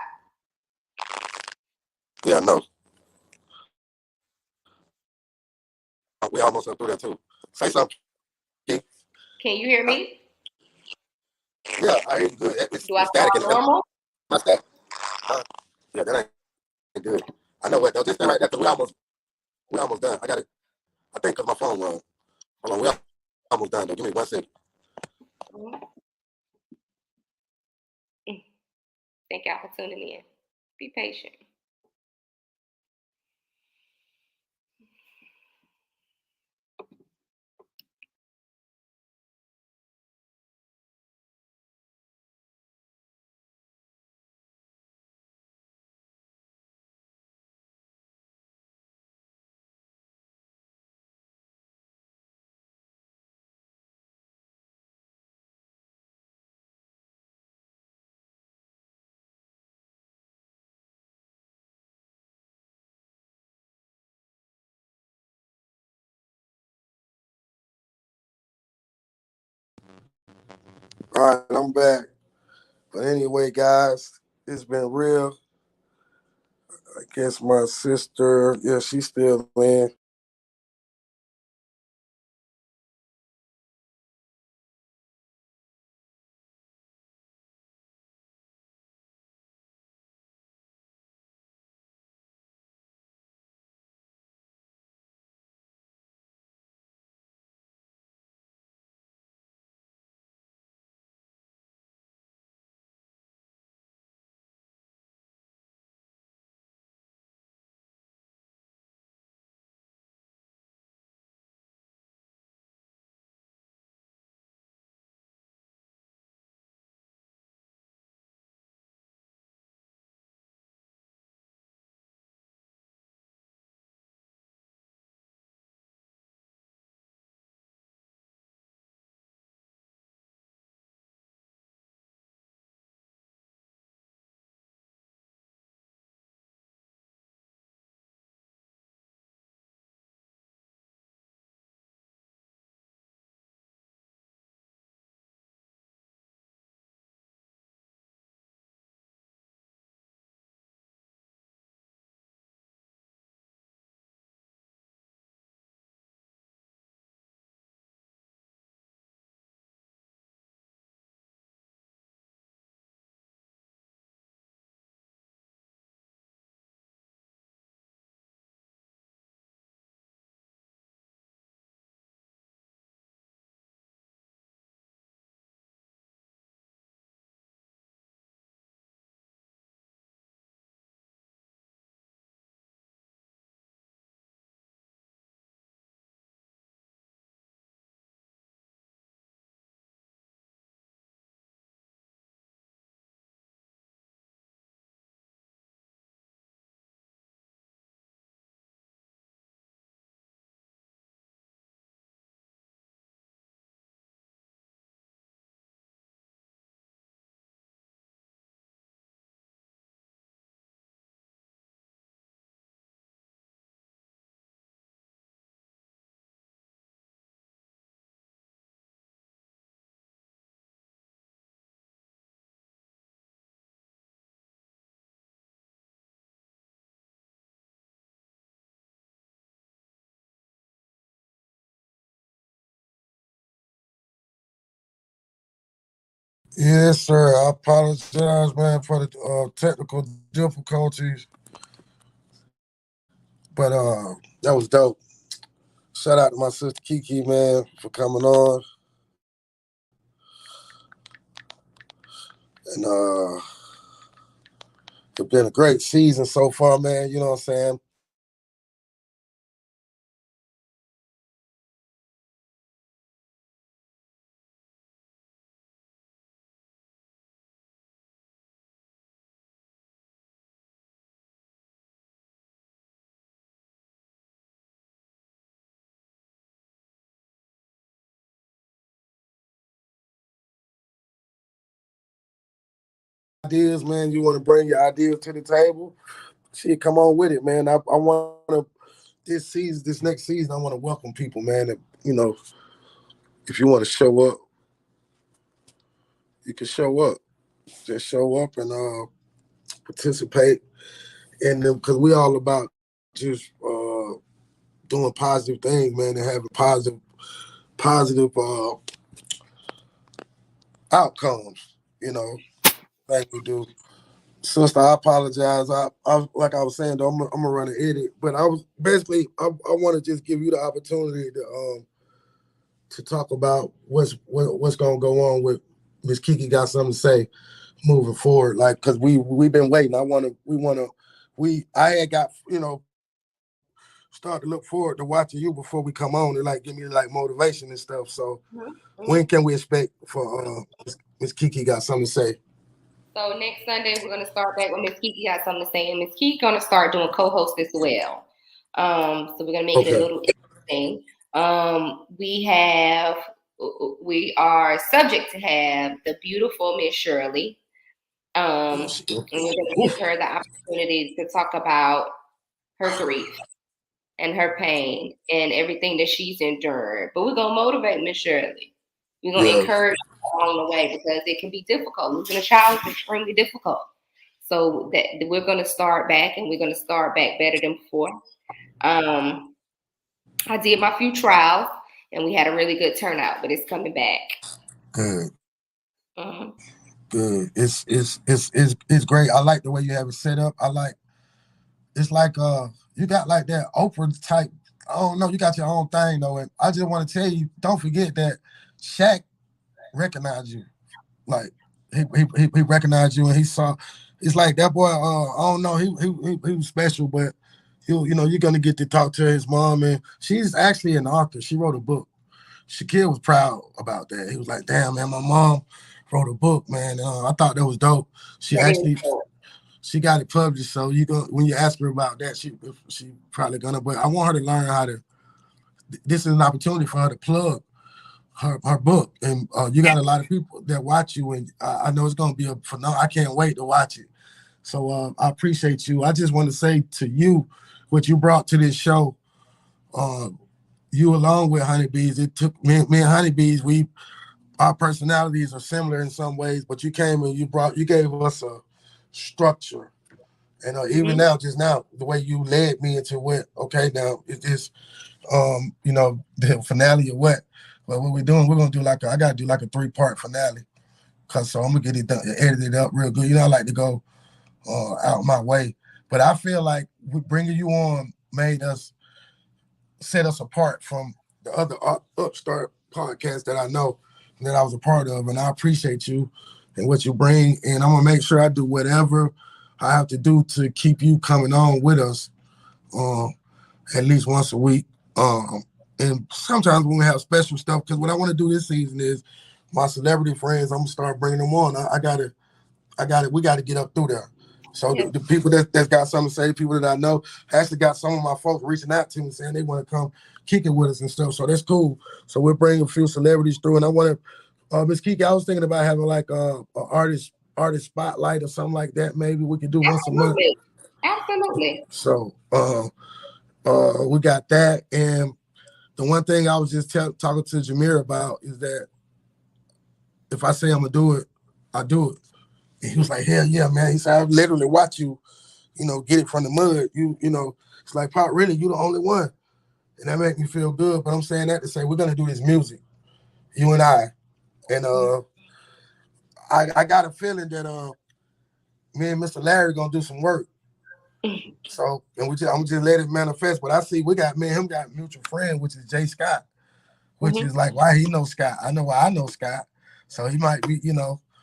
Yeah, I know. We almost up through that too. Say something. Keith. Can you hear Uh, me? yeah, I hear you good. Do I It's static sound in there. normal? My static. Yeah, that ain't good. I know what though. Just stay right there. 'Cause we almost done. I got it. I think because my phone rung. Hold on, we almost done though. Give me 1 second. Mhm. Thank y'all for tuning in. Be patient. All right, I'm back. But anyway, guys, it's been real. I guess my sister, yeah, she's still in. Yes, sir. I apologize, man, for the technical difficulties, but that was dope. Shout out to my sister Kiki, man, for coming on, and it's been a great season so far, man. You know what I'm saying? Ideas, man. You want to bring your ideas to the table? Shit, come on with it, man. I want to this next season, I want to welcome people, man. And, you know, if you want to show up, you can show up. Just show up and participate in them because we all about just doing positive things, man, and having positive outcomes. You know, like we do. Sister, I apologize. I like I was saying, though, I'm gonna run an edit, but I was basically I want to just give you the opportunity to talk about what's gonna go on with Miss Kiki. Got something to say moving forward, like because we've been waiting. We I had got start to look forward to watching you before we come on and like give me like motivation and stuff. So when Mhm. can we expect for Miss Kiki got something to say? So next Sunday we're gonna start back with Miss Kiki got something to say, and Miss Kiki gonna start doing co-host as well. So we're gonna make it a Okay. little interesting. We are subject to have the beautiful Miss Shirley. Yes. And we're gonna give Oof. her the opportunity to talk about her grief and her pain and everything that she's endured. But we're gonna motivate Miss Shirley. We're gonna Yeah. encourage her along the way because it can be difficult. Losing a child is extremely difficult. So that we're gonna start back and we're gonna start back better than before. Um, I did my few trials and we had a really good turnout, but it's coming back. Good. Mhm. Good. It's great. I like the way you have it set up. I like it's like you got like that Oprah type. I don't know. You got your own thing though, and I just want to tell you, don't forget that Shaq recognized you. Like he recognized you, and he saw. It's like that boy. I don't know. He was special, but you know you're gonna get to talk to his mom, and she's actually an author. She wrote a book. Shaquille was proud about that. He was like, "Damn, man, my mom wrote a book, man. I thought that was dope." She That is actually cool. she got it published, so you go when you ask her about that, she probably gonna. But I want her to learn how to. This is an opportunity for her to plug her book, and you got a lot of people that watch you, and I know it's gonna be a phenomenal. I can't wait to watch it. So I appreciate you. I just want to say to you what you brought to this show. Uh, you along with honeybees, it took me and honeybees. We our personalities are similar in some ways, but you came and you gave us a structure. And even Hmm. now, just now, the way you led me into what, okay, now is this, the finale or what? But what we're doing, we're gonna do I gotta do like a 3-part finale, cause so I'm gonna get it done, edit it up real good. You know, I like to go out my way, but I feel like bringing you on made us set us apart from the other upstart podcasts that I know that I was a part of, and I appreciate you and what you bring. And I'm gonna make sure I do whatever I have to do to keep you coming on with us, um, at least once a week. And sometimes when we have special stuff, because what I want to do this season is my celebrity friends. I'm gonna start bringing them on. I got it. We got to get up through there. So Yes. the people that's got something to say, the people that I know, actually got some of my folks reaching out to me saying they want to come kick it with us and stuff. So that's cool. So we're bringing a few celebrities through, and I want to, Miss Kiki, I was thinking about having like a artist spotlight or something like that. Maybe we could do once a month. Absolutely. Absolutely. So we got that, and the one thing I was just talking to Jameer about is that if I say I'm gonna do it, I do it. And he was like, hell yeah, man. He said, I literally watch you, get it from the mud. It's like, Pop, really, you the only one. And that made me feel good. But I'm saying that to say we're gonna do this music, you and I. And I got a feeling that me and Mr. Larry gonna do some work. So and I'm just let it manifest. But I see we got me and him got mutual friend, which is Jay Scott, which is like why he knows Scott. I know why I know Scott. So he might be,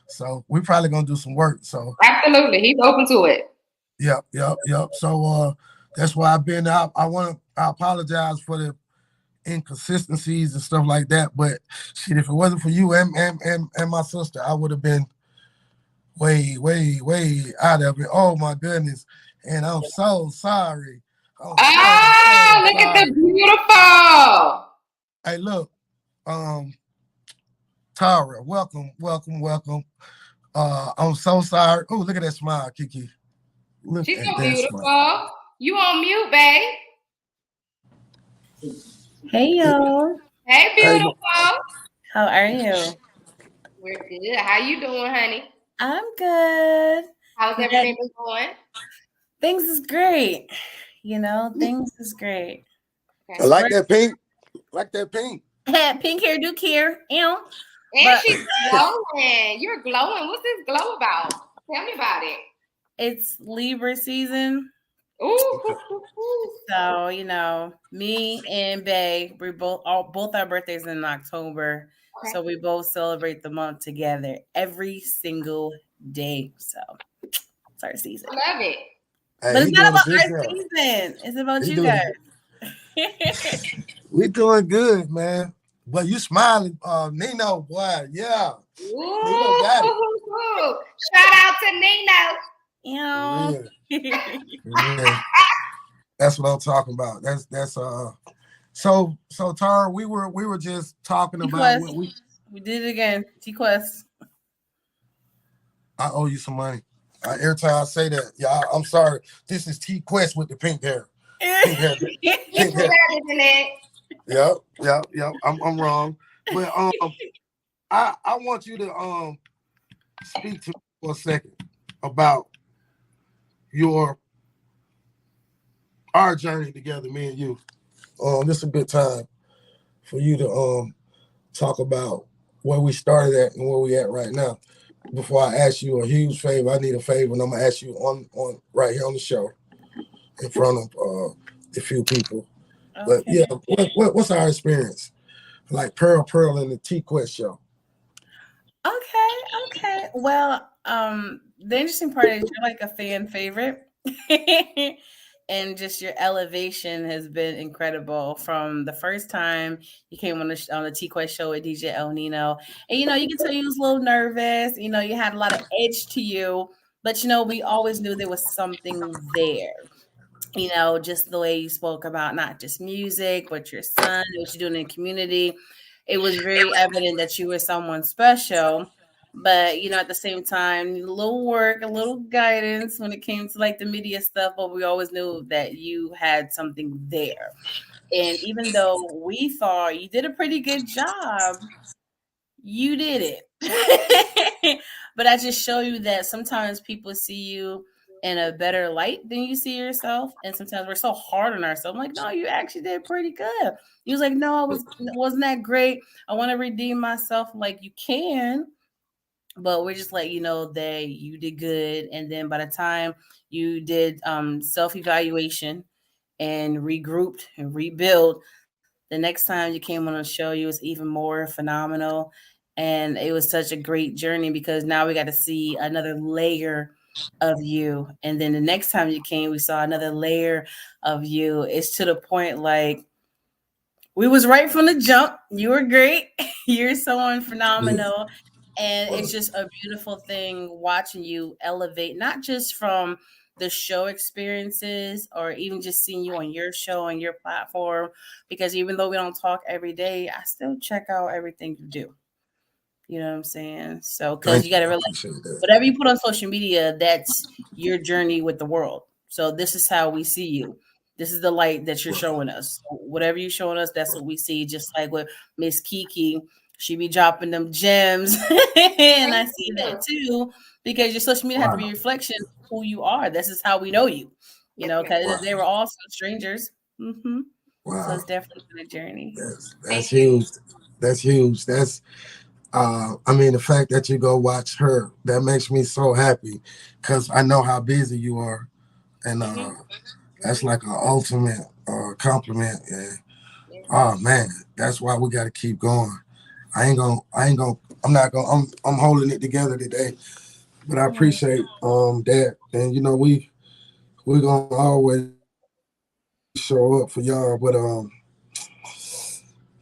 So we probably gonna do some work. So Absolutely, he's open to it. yep. So that's why I've been out. I apologize for the inconsistencies and stuff like that. But shit, if it wasn't for you and my sister, I would have been way out of it. Oh my goodness. And I'm so sorry. I'm so Oh, look at the sorry. beautiful. Hey, look, um, Tara, welcome. I'm so sorry. Oh, look at that smile, Kiki. Look She's at so that smile. beautiful. You on mute, babe. Hey y'all. Hey, Hey, beautiful. How are you? We're good. How you doing, honey? I'm good. How's everything been going? Things is great. Things is great. I like that pink. Like that pink. Pink hair, do care. And she's glowing. You're glowing. What's this glow about? Tell me about it. It's Libra season. Ooh. So, me and Bay, we both our birthdays in October. Okay. So we both celebrate the month together every single day. So it's our season. I love it. Hey, but it's not about our season. It's about you guys. We doing good, man. But you smiling, Nino, boy, yeah. Ooh. Nino got it. Shout out to Nino. Yeah. That's what I'm talking about. That's So Tara, we were just talking about what we did it again. T-Quest. I owe you some money. Every time I say that, yeah, I'm sorry. This is T-Quest with the pink hair. Pink hair. Pink hair. Yep. I'm wrong. But I want you to speak to me for a second about our journey together, me and you. This is a good time for you to talk about where we started at and where we at right now. Before I ask you a huge favor, I need a favor, and I'm gonna ask you on right here on the show in front of a few people. Okay. But yeah, what's our experience? Like Pearl and the T-Quest show. Okay. Well, the interesting part is you're like a fan favorite. And just your elevation has been incredible from the first time you came on the T-Quest show with DJ El Nino. And, you can tell you was a little nervous. You had a lot of edge to you. But, we always knew there was something there. Just the way you spoke about not just music, but your son, what you're doing in the community. It was very evident that you were someone special. But, at the same time, a little work, a little guidance when it came to like the media stuff. But we always knew that you had something there. And even though we thought you did a pretty good job, you did it. But I just show you that sometimes people see you in a better light than you see yourself. And sometimes we're so hard on ourselves. I'm like, no, you actually did pretty good. He was like, no, wasn't that great. I want to redeem myself. I'm like, you can. But we're just like, that you did good. And then by the time you did self-evaluation and regrouped and rebuild, the next time you came on the show, you was even more phenomenal. And it was such a great journey because now we got to see another layer of you. And then the next time you came, we saw another layer of you. It's to the point like we was right from the jump. You were great. You're someone phenomenal. And it's just a beautiful thing watching you elevate, not just from the show experiences or even just seeing you on your show, on your platform, because even though we don't talk every day, I still check out everything you do. You know what I'm saying? So, because you got to realize whatever you put on social media, that's your journey with the world. So this is how we see you. This is the light that you're showing us. So whatever you're showing us, that's what we see. Just like with Miss Kiki, she be dropping them gems. And I see that too, because your social media has to be a reflection of who you are. This is how we know you, because they were also strangers. Mm-hmm. Wow. So it's definitely been a journey. That's huge. That's huge. I mean, the fact that you go watch her, that makes me so happy because I know how busy you are. And Mm-hmm. that's Mm-hmm. like an ultimate compliment. And Yeah. oh man, that's why we got to keep going. I ain't gonna, I'm not gonna, I'm holding it together today. But I Mhm. appreciate that. And you know, we're gonna always show up for y'all. But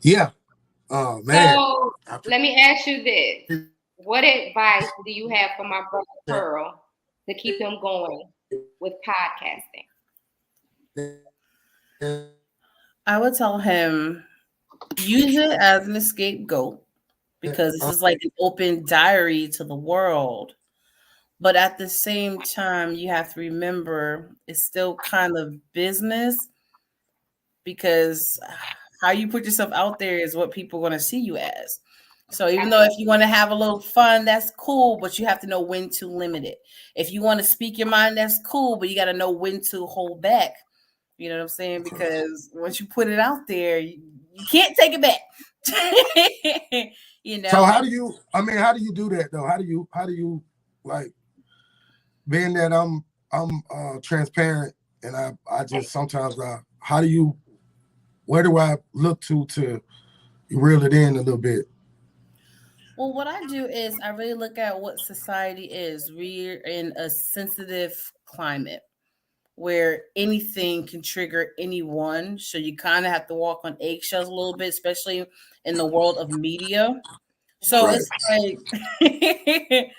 yeah, oh man, So I let me ask you this. What advice do you have for my brother Pearl to keep him going with podcasting? I would tell him use it as an scapegoat because this is like an open diary to the world. But at the same time, you have to remember it's still kind of business because how you put yourself out there is what people are going to see you as. So even though if you want to have a little fun, that's cool, but you have to know when to limit it. If you want to speak your mind, that's cool, but you got to know when to hold back. You know what I'm saying? Because once you put it out there, you can't take it back. you so know, how do you? I mean, how do you do that though? How do you like being that I'm transparent and I just sometimes how do you where do I look to reel it in a little bit? well, what I do is I really look at what society is. We're in a sensitive climate where anything can trigger anyone. So you kind of have to walk on eggshells a little bit, especially in the world of media. So Mm-hmm. Right. it's like,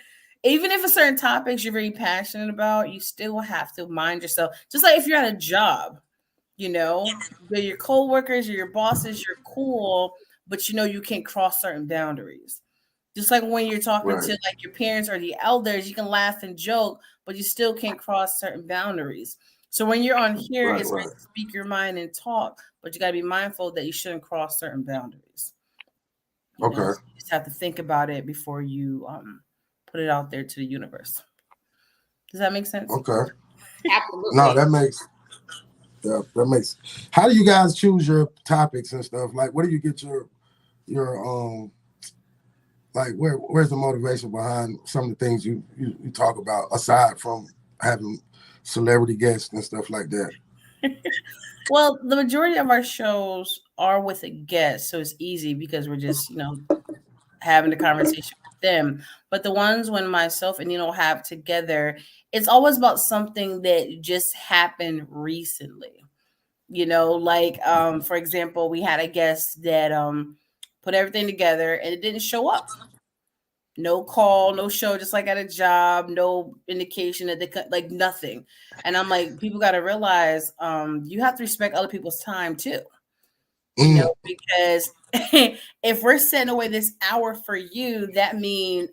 even if a certain topics you're very passionate about, you still have to mind yourself. Just like if you're at a job, your coworkers or your bosses, you're cool, but you can't cross certain boundaries. Just like when you're talking to Right. like your parents or the elders, you can laugh and joke, but you still can't cross certain boundaries. So when you're on here, Right. it's great Right. to speak your mind and talk, but you got to be mindful that you shouldn't cross certain boundaries. Okay. So you just have to think about it before you put it out there to the universe. Does that make sense? Okay. No, Absolutely. that makes. How do you guys choose your topics and stuff? Like, where do you get your like where's the motivation behind some of the things you talk about aside from having celebrity guests and stuff like that? Well, the majority of our shows are with a guest, so it's easy because we're just, having a conversation with them. But the ones when myself and have together, it's always about something that just happened recently. Like for example, we had a guest that put everything together and it didn't show up. No call, no show, just like at a job, no indication that they could, like nothing. And I'm like, people got to realize you have to respect other people's time too, Mm, because if we're setting away this hour for you, that means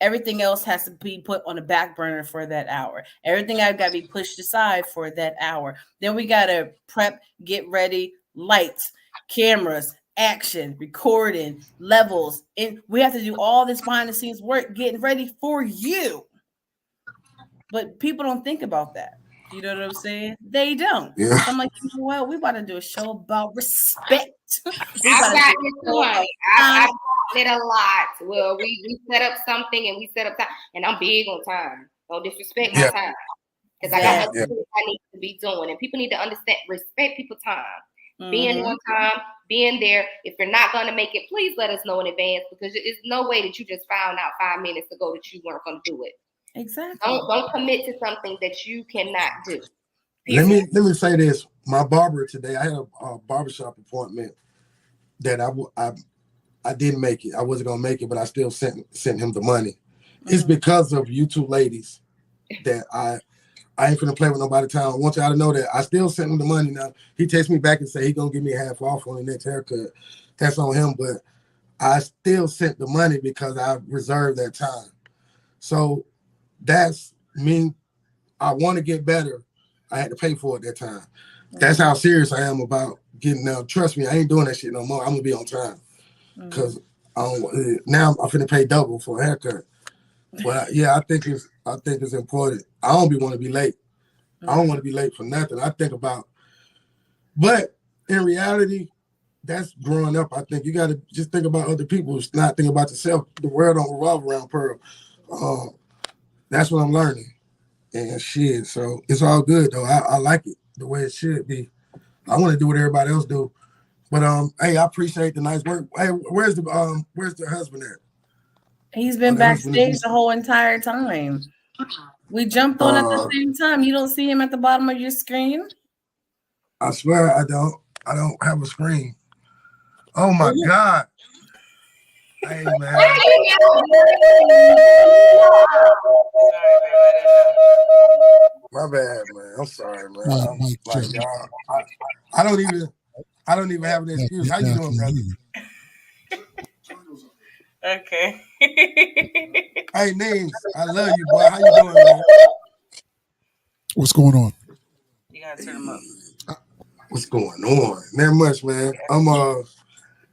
everything else has to be put on the back burner for that hour. Everything I've got to be pushed aside for that hour. Then we got to prep, get ready, lights, cameras, action, recording, levels. And we have to do all this behind the scenes work getting ready for you. But people don't think about that. You know what I'm saying? They don't. yeah. So I'm like, you know what? We about to do a show about respect. we I've about to do gotten it a too, show about honey. time. I've gotten it a lot. Well, we set up something and we set up time, and I'm big on time. Don't disrespect my Yeah. time because I got Yeah. other Yeah. Exactly. things I need to be doing, and people need to understand, respect people's time. Being Mm-hmm. on time, being there. If you're not going to make it, please let us know in advance because it's no way that you just found out 5 minutes ago that you weren't going to do it. Exactly. Don't commit to something that you cannot do. Let Period. me let me say this. My barber today, I had a barbershop appointment that I didn't make it. I wasn't gonna make it, but I still sent him the money. It's Mm-hmm. because of you two ladies that I ain't finna play with nobody time. I want y'all to know that I still sent him the money. Now he texts me back and say he gonna give me half off on the next haircut. That's on him, but I still sent the money because I reserved that time. So that's me. I want to get better. I had to pay for it that time. That's Mm-hmm. how serious I am about getting now. Trust me, I ain't doing that shit no more. I'm gonna be on time Mm-hmm. because now I'm finna pay double for a haircut. But yeah, I think it's important. I don't be want to be late. I don't want Mm-hmm. to be late for nothing. I think about, but in reality, that's growing up. I think you got to just think about other people, not think about yourself. The world don't revolve around Pearl. Uh, that's what I'm learning, and shit. So it's all good though. I like it the way it should be. I want to do what everybody else do, but hey, I appreciate the nice work. Hey, where's the husband at? He's Oh, been the husband backstage is. the whole entire time. We jumped on at the Uh, same time. You don't see him at the bottom of your screen? I swear I don't. I don't have a screen. Oh my god. Hey What man. do you My bad, man. I'm sorry, man. Mike, I'm Mike, check. like y'all. I don't even. I don't even have an Yeah, excuse. yeah, How you yeah, I doing, can brother? hear you. Okay. Hey, Nings, I love you, boy. How you doing, man? What's going on? You gotta turn him up. What's going on? Not much, man. I'm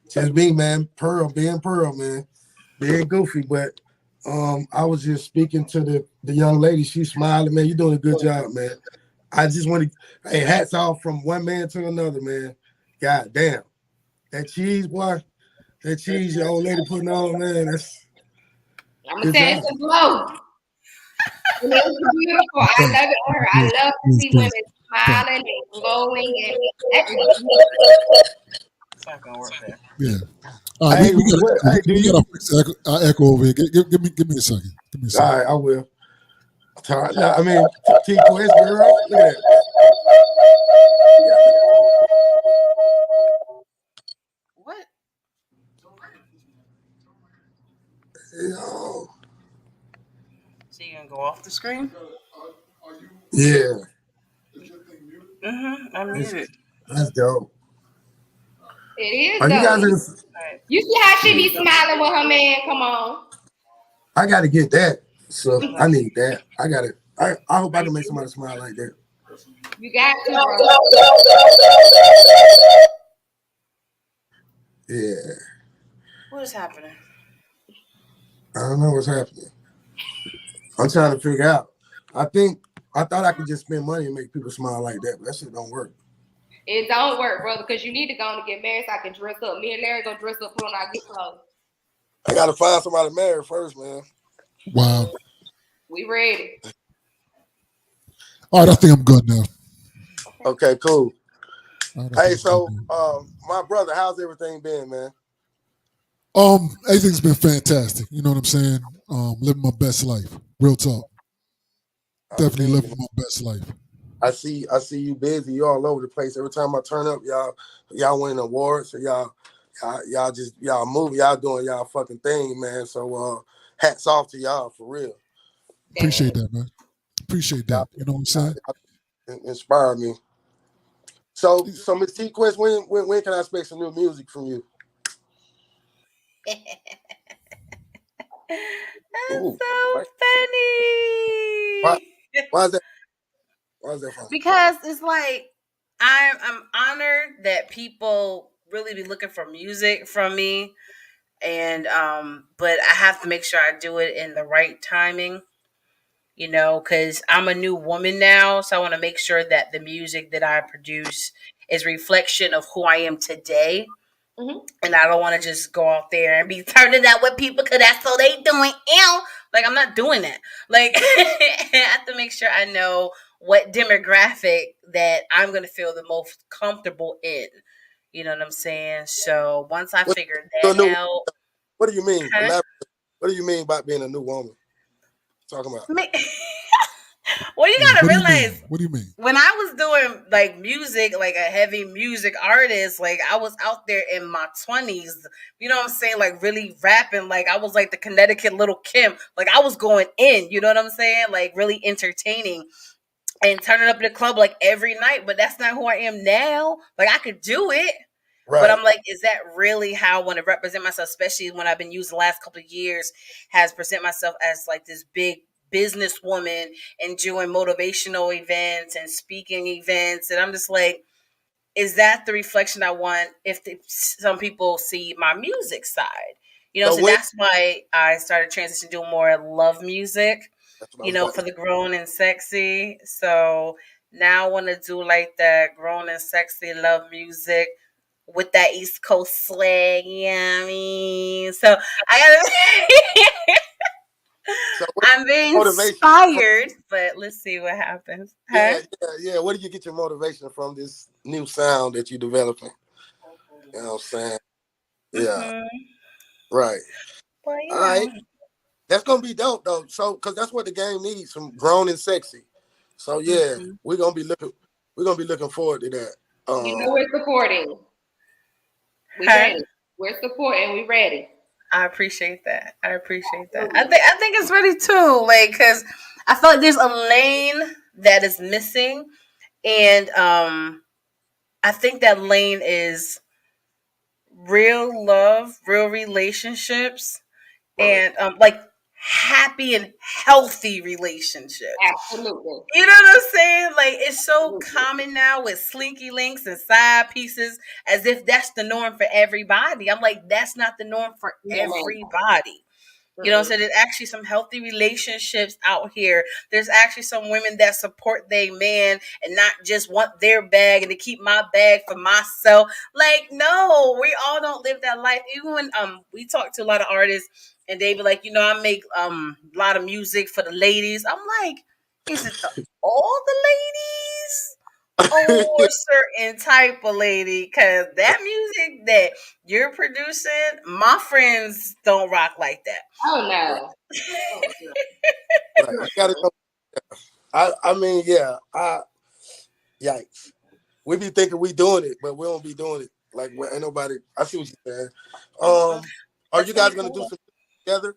just me, man. Pearl, being Pearl, man. Being goofy, but I was just speaking to the young lady. She's smiling, man. You're doing a good job, man. I just want to, hey, hats off from one man to another, man. God damn, that cheese, boy. That cheese your old lady putting on, man. That's I'm gonna good tell you job. some blow. And it was beautiful. I Thanks. love it for her. I Yes, love to yes, see thanks. women Thanks. smiling and glowing, and that is It's not gonna work there. Yeah. All right, Hey, we got what? Hey, do we you? got to fix echo over here. Give me a second. Give me a All second. right, I will. Nah, I mean, T Quest girl, look at that. What? Yo, So you gonna go off the screen? yeah, I'm that's, muted. that's dope. it is Are you guys though. in? Alright. You see how she Yeah, be smiling with her man? Come on. I got to get that. So Okay. I need that. I got it. I hope I can make somebody smile like that. You got to, bro. Yeah, What is happening? I don't know what's happening. I'm trying to figure out. I thought I could just spend money and make people smile like that, but that shit don't work. It don't work, brother, because you need to go on and get married so I can dress up. Me and Larry gonna dress up, put on our good clothes. I got to find somebody married first, man. Wow. We ready. All right, I think I'm good now. Okay, cool. All right, I Hey, think I'm so good my brother, how's everything been, man? now. Everything's been fantastic. You know what I'm saying? Living my best life. Real talk. I Definitely believe living it. my best life. I see you busy. You all over the place. Every time I turn up, y'all winning awards. So y'all just y'all move. Y'all doing y'all fucking thing, man. So hats off to y'all for real. Appreciate Definitely. that, man. Appreciate Y'all, that. You know what I'm y'all, saying? y'all inspire me. So Miss T Quest, when can I expect some new music from you? That's Ooh, so why funny. why is that? Why is that funny? Because it's like I'm honored that people really be looking for music from me, and but I have to make sure I do it in the right timing. Because I'm a new woman now, so I want to make sure that the music that I produce is reflection of who I am today. Mm-hmm. And I don't want to just go out there and be turning that with people because that's all they doing. Ew. Like, I'm not doing that. Like, I have to make sure I know what demographic that I'm going to feel the most comfortable in. You know what I'm saying? So once I What, figure you're a that new, out, what do you mean? huh? What do you mean by being a new woman? Talking about. Well, you Yeah. got to What do you mean? realize What do you mean? when I was doing like music, like a heavy music artist, like I was out there in my 20s, you know what I'm saying? Like really rapping, like I was like the Connecticut Little Kim, like I was going in, you know what I'm saying? Like really entertaining and turning up the club like every night, but that's not who I am now. Like I could do it, but Right. I'm like, is that really how I want to represent myself? Especially when I've been using the last couple of years, has present myself as like this big businesswoman and doing motivational events and speaking events, and I'm just like, is that the reflection I want? If some people see my music side, So so when that's why I started transitioning to do more love music, that's what I was about for to the grown and sexy. So now I want to do like that grown and sexy love music with that East Coast swag. You know what I mean? So I gotta. So I'm being motivation. inspired, but let's see what happens. Huh? Yeah. Where do you get your motivation from? This new sound that you're developing. You know what I'm saying? Yeah. Mm-hmm. Right. Well, All right. That's gonna be dope though. So, cause that's what the game needs, some grown and sexy. So yeah, Mm-hmm. we're gonna be looking forward to that. You know we're supporting. We Huh? ready. We're supporting. We ready. I appreciate that. I appreciate that. I think it's ready too. Like, cause I feel like there's a lane that is missing, and I think that lane is real love, real relationships, Right. and like happy and healthy relationships. Absolutely. You know what I'm saying? Like it's so Absolutely. common now with slinky links and side pieces, as if that's the norm for everybody. I'm like, that's not the norm for No, man. everybody. You know what I'm saying? There's actually some healthy relationships out here. There's actually some women that support their man and not just want their bag and to keep my bag for myself. Like, no, we all don't live that life. Even when we talk to a lot of artists and they be like, I make a lot of music for the ladies. I'm like, is it all the ladies? Or a certain type of lady, because that music that you're producing, my friends don't rock like that. Oh Right. no. Oh, no. Right. You gotta go. I mean, yeah. Yikes. We be thinking we doing it, but we don't be doing it. Like ain't nobody. I see what you're saying. Are But you guys gonna do some together?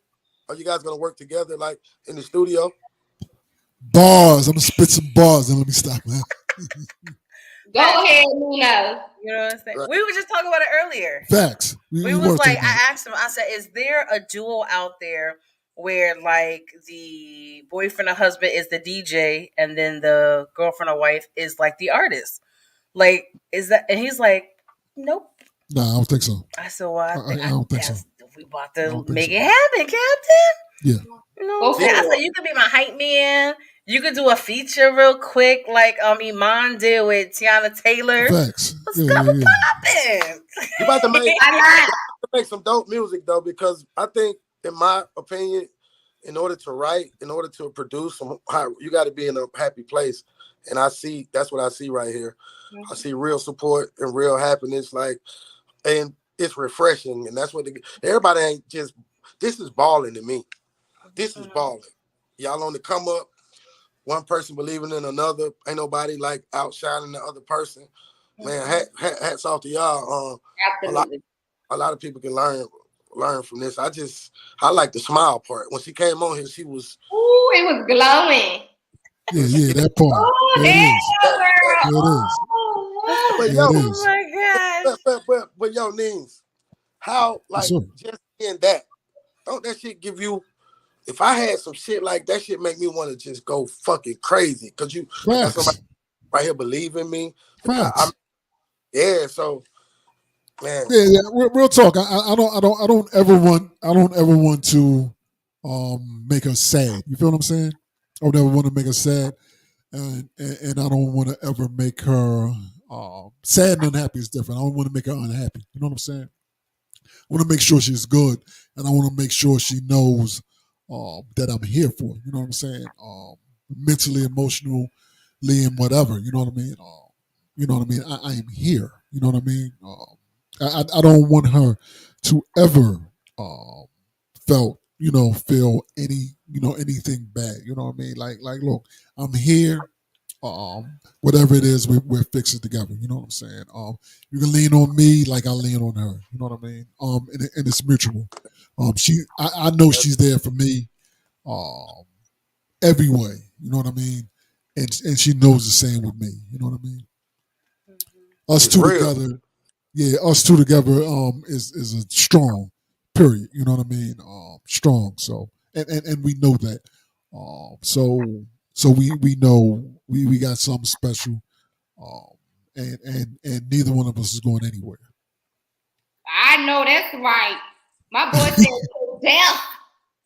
Are you guys gonna work together, like in the studio? Bars. I'm gonna spit some bars and let me stop, man. Go ahead, Nino. you know what I'm saying? Right. We were just talking about it earlier. Facts. We We was worked on like, that. I asked him, I said, is there a duo out there where like the boyfriend or husband is the DJ and then the girlfriend or wife is like the artist? Like, is that? And he's like, nope. Nah, I don't think so. I said, well, I think I don't think so. that's we about I to don't think make so. it happen, Captain. Yeah. You know what Go I'm saying? I for said it. you could be my hype man. You could do a feature real quick, like Iman did with Tiana Taylor. Facts. Let's Yeah, go yeah, yeah. poppin'. You about to make Why some dope music though, because I think, in my opinion, in order to write, in order to produce, you got to be in a happy place. And that's what I see right here. I see real support and real happiness, like, and it's refreshing. And that's what everybody ain't just. This is balling to me. This is balling. Y'all on the come up. One person believing in another. Ain't nobody like outshining the other person. Man, hats off to y'all. Absolutely. A lot of people can learn from this. I like the smile part. When she came on here, she was Ooh, it was glowing. Yeah, that part. Oh, There it damn, is. girl. There it is. Oh, but There yo, it Oh is. my gosh. but yo, Nins, how Yes, like sir. just in that, don't that shit give you, if I had some shit like that shit make me want to just go fucking crazy. Cause I got somebody Facts. right here believe in me. Facts. Yeah, so man, Yeah. Real talk. I don't ever want to make her sad. You feel what I'm saying? I don't ever want to make her sad, and I don't want to ever make her sad and unhappy is different. I don't want to make her unhappy. You know what I'm saying? I want to make sure she's good, and I want to make sure she knows that I'm here for her. You know what I'm saying? Mentally, emotionally, and whatever. You know what I mean? You know what I mean? I am here. You know what I mean? I don't want her to ever feel anything bad. You know what I mean? Like, look, I'm here. Whatever it is, we're fixing it together. You know what I'm saying? You can lean on me like I lean on her. You know what I mean? And it's mutual. I know she's there for me, um, every way. You know what I mean? And she knows the same with me. You know what I mean? Us it's two real. together, yeah, us two together, is a strong. Period. You know what I mean? Strong. So and we know that. So we know we got something special. Um, and neither one of us is going anywhere. I know that's right. My boy said till death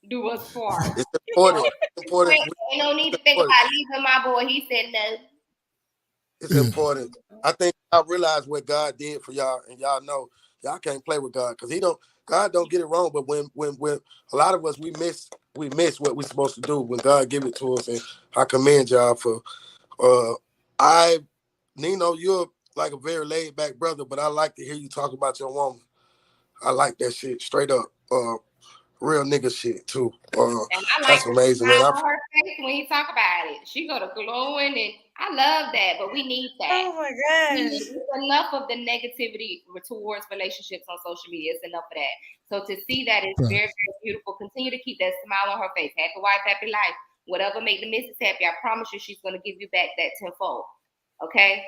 do us part. It's important. So It's important. ain't no need to think Important. about leaving my boy. He said no. It's Yeah. important. I think I realize what God did for y'all, and y'all know y'all can't play with God because He don't. God don't get it wrong, but when a lot of us we miss what we're supposed to do when God give it to us, and I commend y'all for. I Nino, you're like a very laid back brother, but I like to hear you talk about your woman. I like that shit straight up. Real nigga shit too. And I like That's the amazing, man. smile on her face when he talk about it. She go to glowing, and I love that. But we need that. Oh my gosh. It's enough of the negativity towards relationships on social media. It's enough of that. So to see that is Right. very, very beautiful. Continue to keep that smile on her face. Happy wife, happy life. Whatever make the missus happy, I promise you she's going to give you back that tenfold. Okay?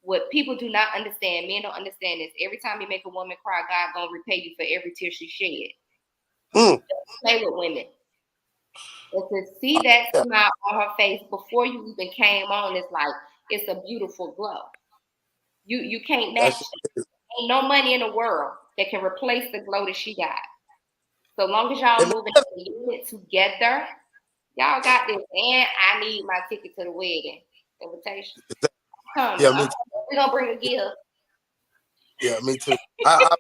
What people do not understand, men don't understand this. Every time you make a woman cry, God going to repay you for every tear she shed. Mm, Play with women. And to see that yeah, smile on her face before you even came on, it's a beautiful glow. You can't match that's it. Ain't no money in the world that can replace the glow that she got. So long as y'all and moving in unit together, y'all got this. And I need my ticket to the wedding invitation. Come, yeah, me too. we're gonna bring a gift. Yeah, me too. I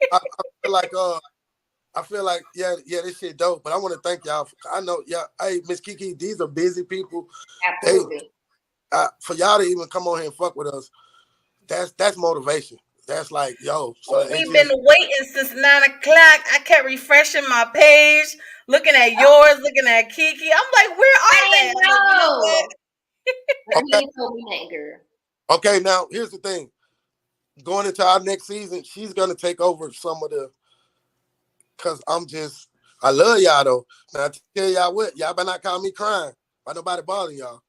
feel like yeah, this shit dope. But I want to thank y'all. I know, yeah. Hey, Miss Kiki, these are busy people. They Absolutely. for y'all to even come on here and fuck with us. That's motivation. That's like, yo. So it We've been just waiting since 9 o'clock. I kept refreshing my page, looking at yours, looking at Kiki. I'm like, where are I they? didn't I'm like, you know what? know. But you okay. ain't told me that, girl. Okay, now here's the thing. Going into our next season, she's gonna take over some of the. Cause I love y'all though. Now I tell y'all what, y'all better not call me crying. By nobody bothering y'all.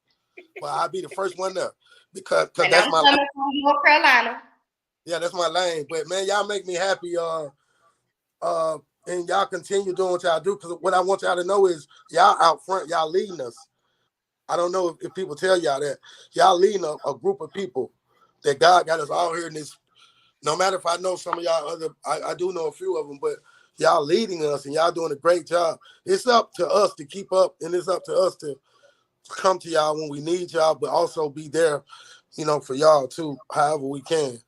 But I'll be the first one there because And that's I'm my coming from North Carolina. yeah, that's my lane. But man, y'all make me happy. And y'all continue doing what y'all do. Because what I want y'all to know is y'all out front, y'all leading us. I don't know if people tell y'all that. Y'all leading a group of people that God got us all here in this. No matter if I know some of y'all I do know a few of them, but y'all leading us and y'all doing a great job. It's up to us to keep up, and it's up to us to come to y'all when we need y'all, but also be there, for y'all too, however we can.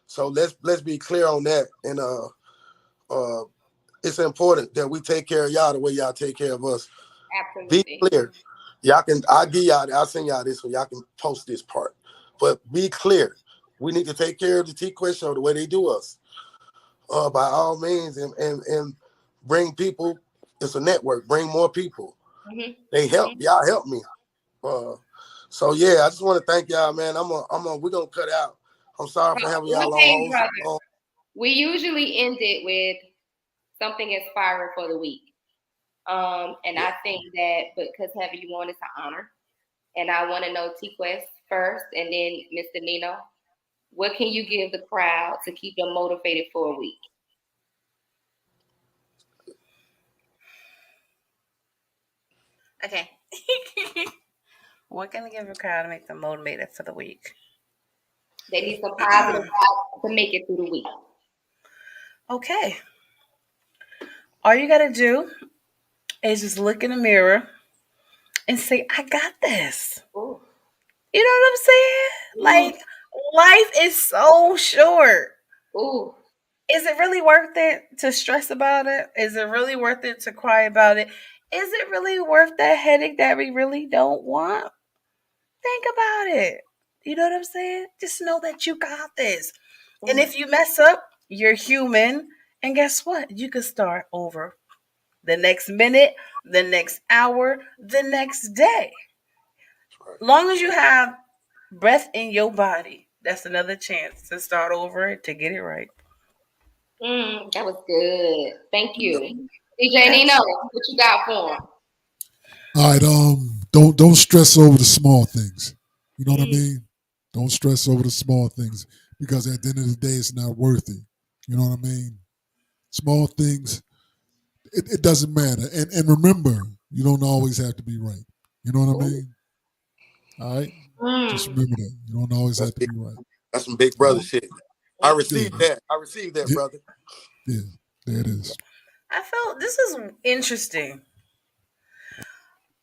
So let's be clear on that. And uh it's important that we take care of y'all the way y'all take care of us. Be Absolutely. clear. I'll send y'all this so y'all can post this part. But be clear. We need to take care of the T-Quest show the way they do us. By all means, and bring people. It's a network. Bring more people. Mm-hmm. They help. Mm-hmm. Y'all help me. So yeah, I just want to thank y'all, man. We're gonna cut out. I'm sorry for having One y'all on thing, hold so brother. long. We usually end it with something inspiring for the week. And Yeah. I think that because having you on is an honor. And I want to know T-Quest first and then Mr. Nino. What can you give the crowd to keep them motivated for a week? Okay. What can I give a crowd to make them motivated for the week? They need some positive vibes to make it through the week. Okay. All you got to do is just look in the mirror and say, I got this. Ooh. You know what I'm saying? Ooh. Like, life is so short. Ooh. Is it really worth it to stress about it? Is it really worth it to cry about it? Is it really worth that headache that we really don't want? Think about it. You know what I'm saying? Just know that you got this. And Ooh. if you mess up, you're human. And guess what? You can start over the next minute, the next hour, the next day. Long as you have breath in your body, that's another chance to start over to get it right. That was good. Thank you. DJ Nino, Absolutely. what you got for him? All right. Don't stress over the small things. You know what I Mm. mean? Don't stress over the small things because at the end of the day, it's not worth it. You know what I mean? Small things, it doesn't matter. And remember, you don't always have to be right. You know what I Ooh. mean? All right. Just Mm. remember that you don't always That's have to big. be right. That's some big All brother right. shit. I Mm. received Yeah. that. I received that, Yeah. brother. Yeah. There it is. I felt this is interesting.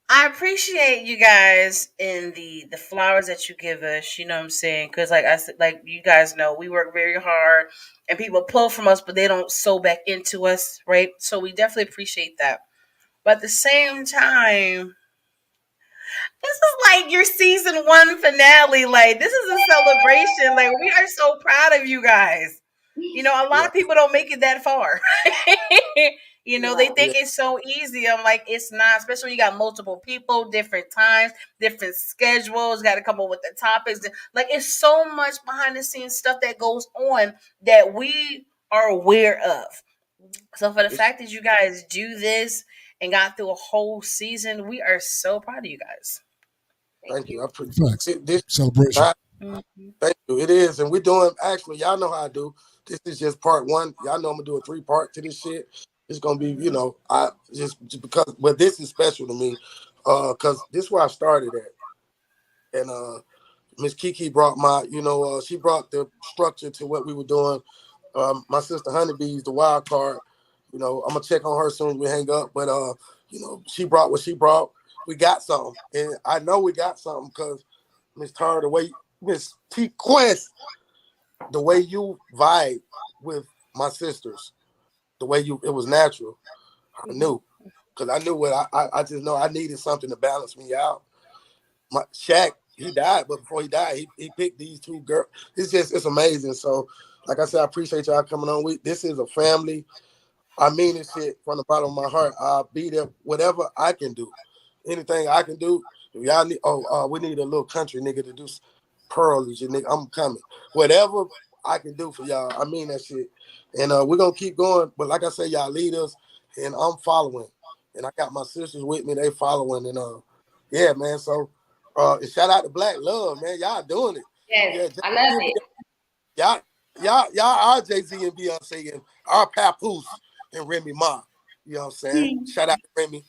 I appreciate you guys in the flowers that you give us. You know what I'm saying? Because like I said, like you guys know, we work very hard, and people pull from us, but they don't sew back into us, right? So we definitely appreciate that. But at the same time, this is like your season 1 finale. Like this is a celebration. Like we are so proud of you guys. You know, a lot Yeah, of people don't make it that far. You know, they Right. think yeah. it's so easy. I'm like, it's not, especially when you got multiple people, different times, different schedules, got to come up with the topics. Like, it's so much behind the scenes stuff that goes on that we are aware of. So, for the It's, fact that you guys do this and got through a whole season, we are so proud of you guys. Thank thank you. you. I appreciate Facts. it. This. Celebration. Mhm. Thank you. It is, and we're doing. Actually, y'all know how I do. This is just part one. Y'all know I'm gonna do a 3-part to this shit. It's gonna be, I just because, but this is special to me, because this is where I started at, and Miss Kiki brought she brought the structure to what we were doing. My sister Honeybee's the wild card. I'm gonna check on her soon as we hang up, but she brought what she brought. We got something, and I know we got something because Miss Tara, the way Miss T Quest, the way you vibe with my sisters, the way it was natural. I Mhm. knew, because I knew what I just know I needed something to balance me out. My Shaq, he died, but before he died, he picked these two girls. It's amazing. So, like I said, I appreciate y'all coming on. This is a family. I mean this shit from the bottom of my heart. I'll be there, whatever I can do. Anything I can do. If y'all need, we need a little country nigga to do pearls, you nigga. I'm coming. Whatever I can do for y'all, I mean that shit. And we're gonna keep going. But like I say, y'all lead us, and I'm following. And I got my sisters with me, they following. And yeah, man. So and shout out to Black Love, man. Y'all doing it. Yes, Yeah, I love Jay-Z, it. y'all are Jay-Z and Beyonce and our Papoose and Remy Ma. You know what I'm saying? Shout out to Remy.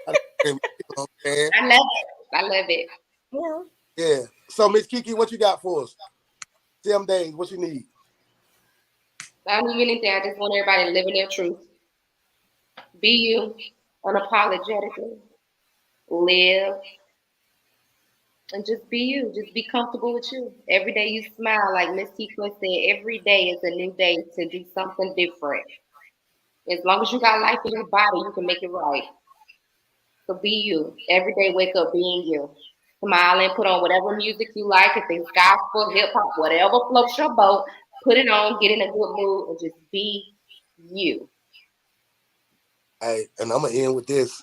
Shout out to Remy. You know what I'm saying? I love it. I love it. Yeah. Yeah. So Miss Kiki, what you got for us? 7 days, what you need? I don't need anything. I just want everybody to live in their truth. Be you unapologetically. Live and just be you. Just be comfortable with you. Every day you smile, like Miss Sequence said, every day is a new day to do something different. As long as you got life in your body, you can make it right. So be you. Every day wake up being you. Smile and put on whatever music you like. If it's gospel, hip hop, whatever floats your boat, put it on, get in a good mood, and just be you. Hey, and I'm gonna end with this.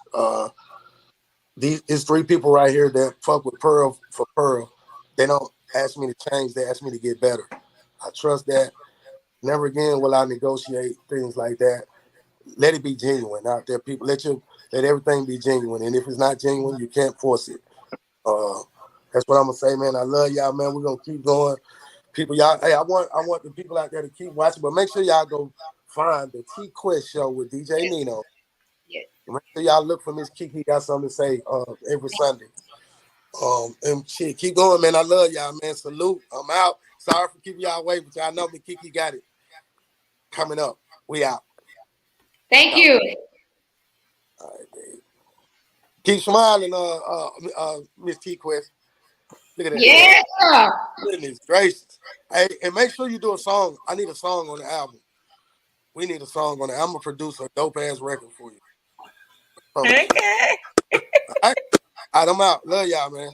These is 3 people right here that fuck with Pearl for Pearl. They don't ask me to change, they ask me to get better. I trust that. Never again will I negotiate things like that. Let it be genuine out there, people. Let everything be genuine. And if it's not genuine, you can't force it. Uh, that's what I'm gonna say, man. I love y'all, man. We're gonna keep going. People, y'all, hey, I want the people out there to keep watching, but make sure y'all go find the T Quest show with DJ Yes, Nino. yes. Make sure y'all look for Miss Kiki got something to say every Sunday. And shit, keep going, man. I love y'all, man. Salute. I'm out. Sorry for keeping y'all waiting, but y'all know me. Kiki got it coming up. We out. Thank Y'all, you. all right, babe. Keep smiling, Miss T Quest. Look at that. Yeah. Goodness gracious. Hey, and make sure you do a song. I need a song on the album. We need a song on it. I'm gonna produce a dope ass record for you. I promise you. Okay. All right. All right, I'm out. Love y'all, man.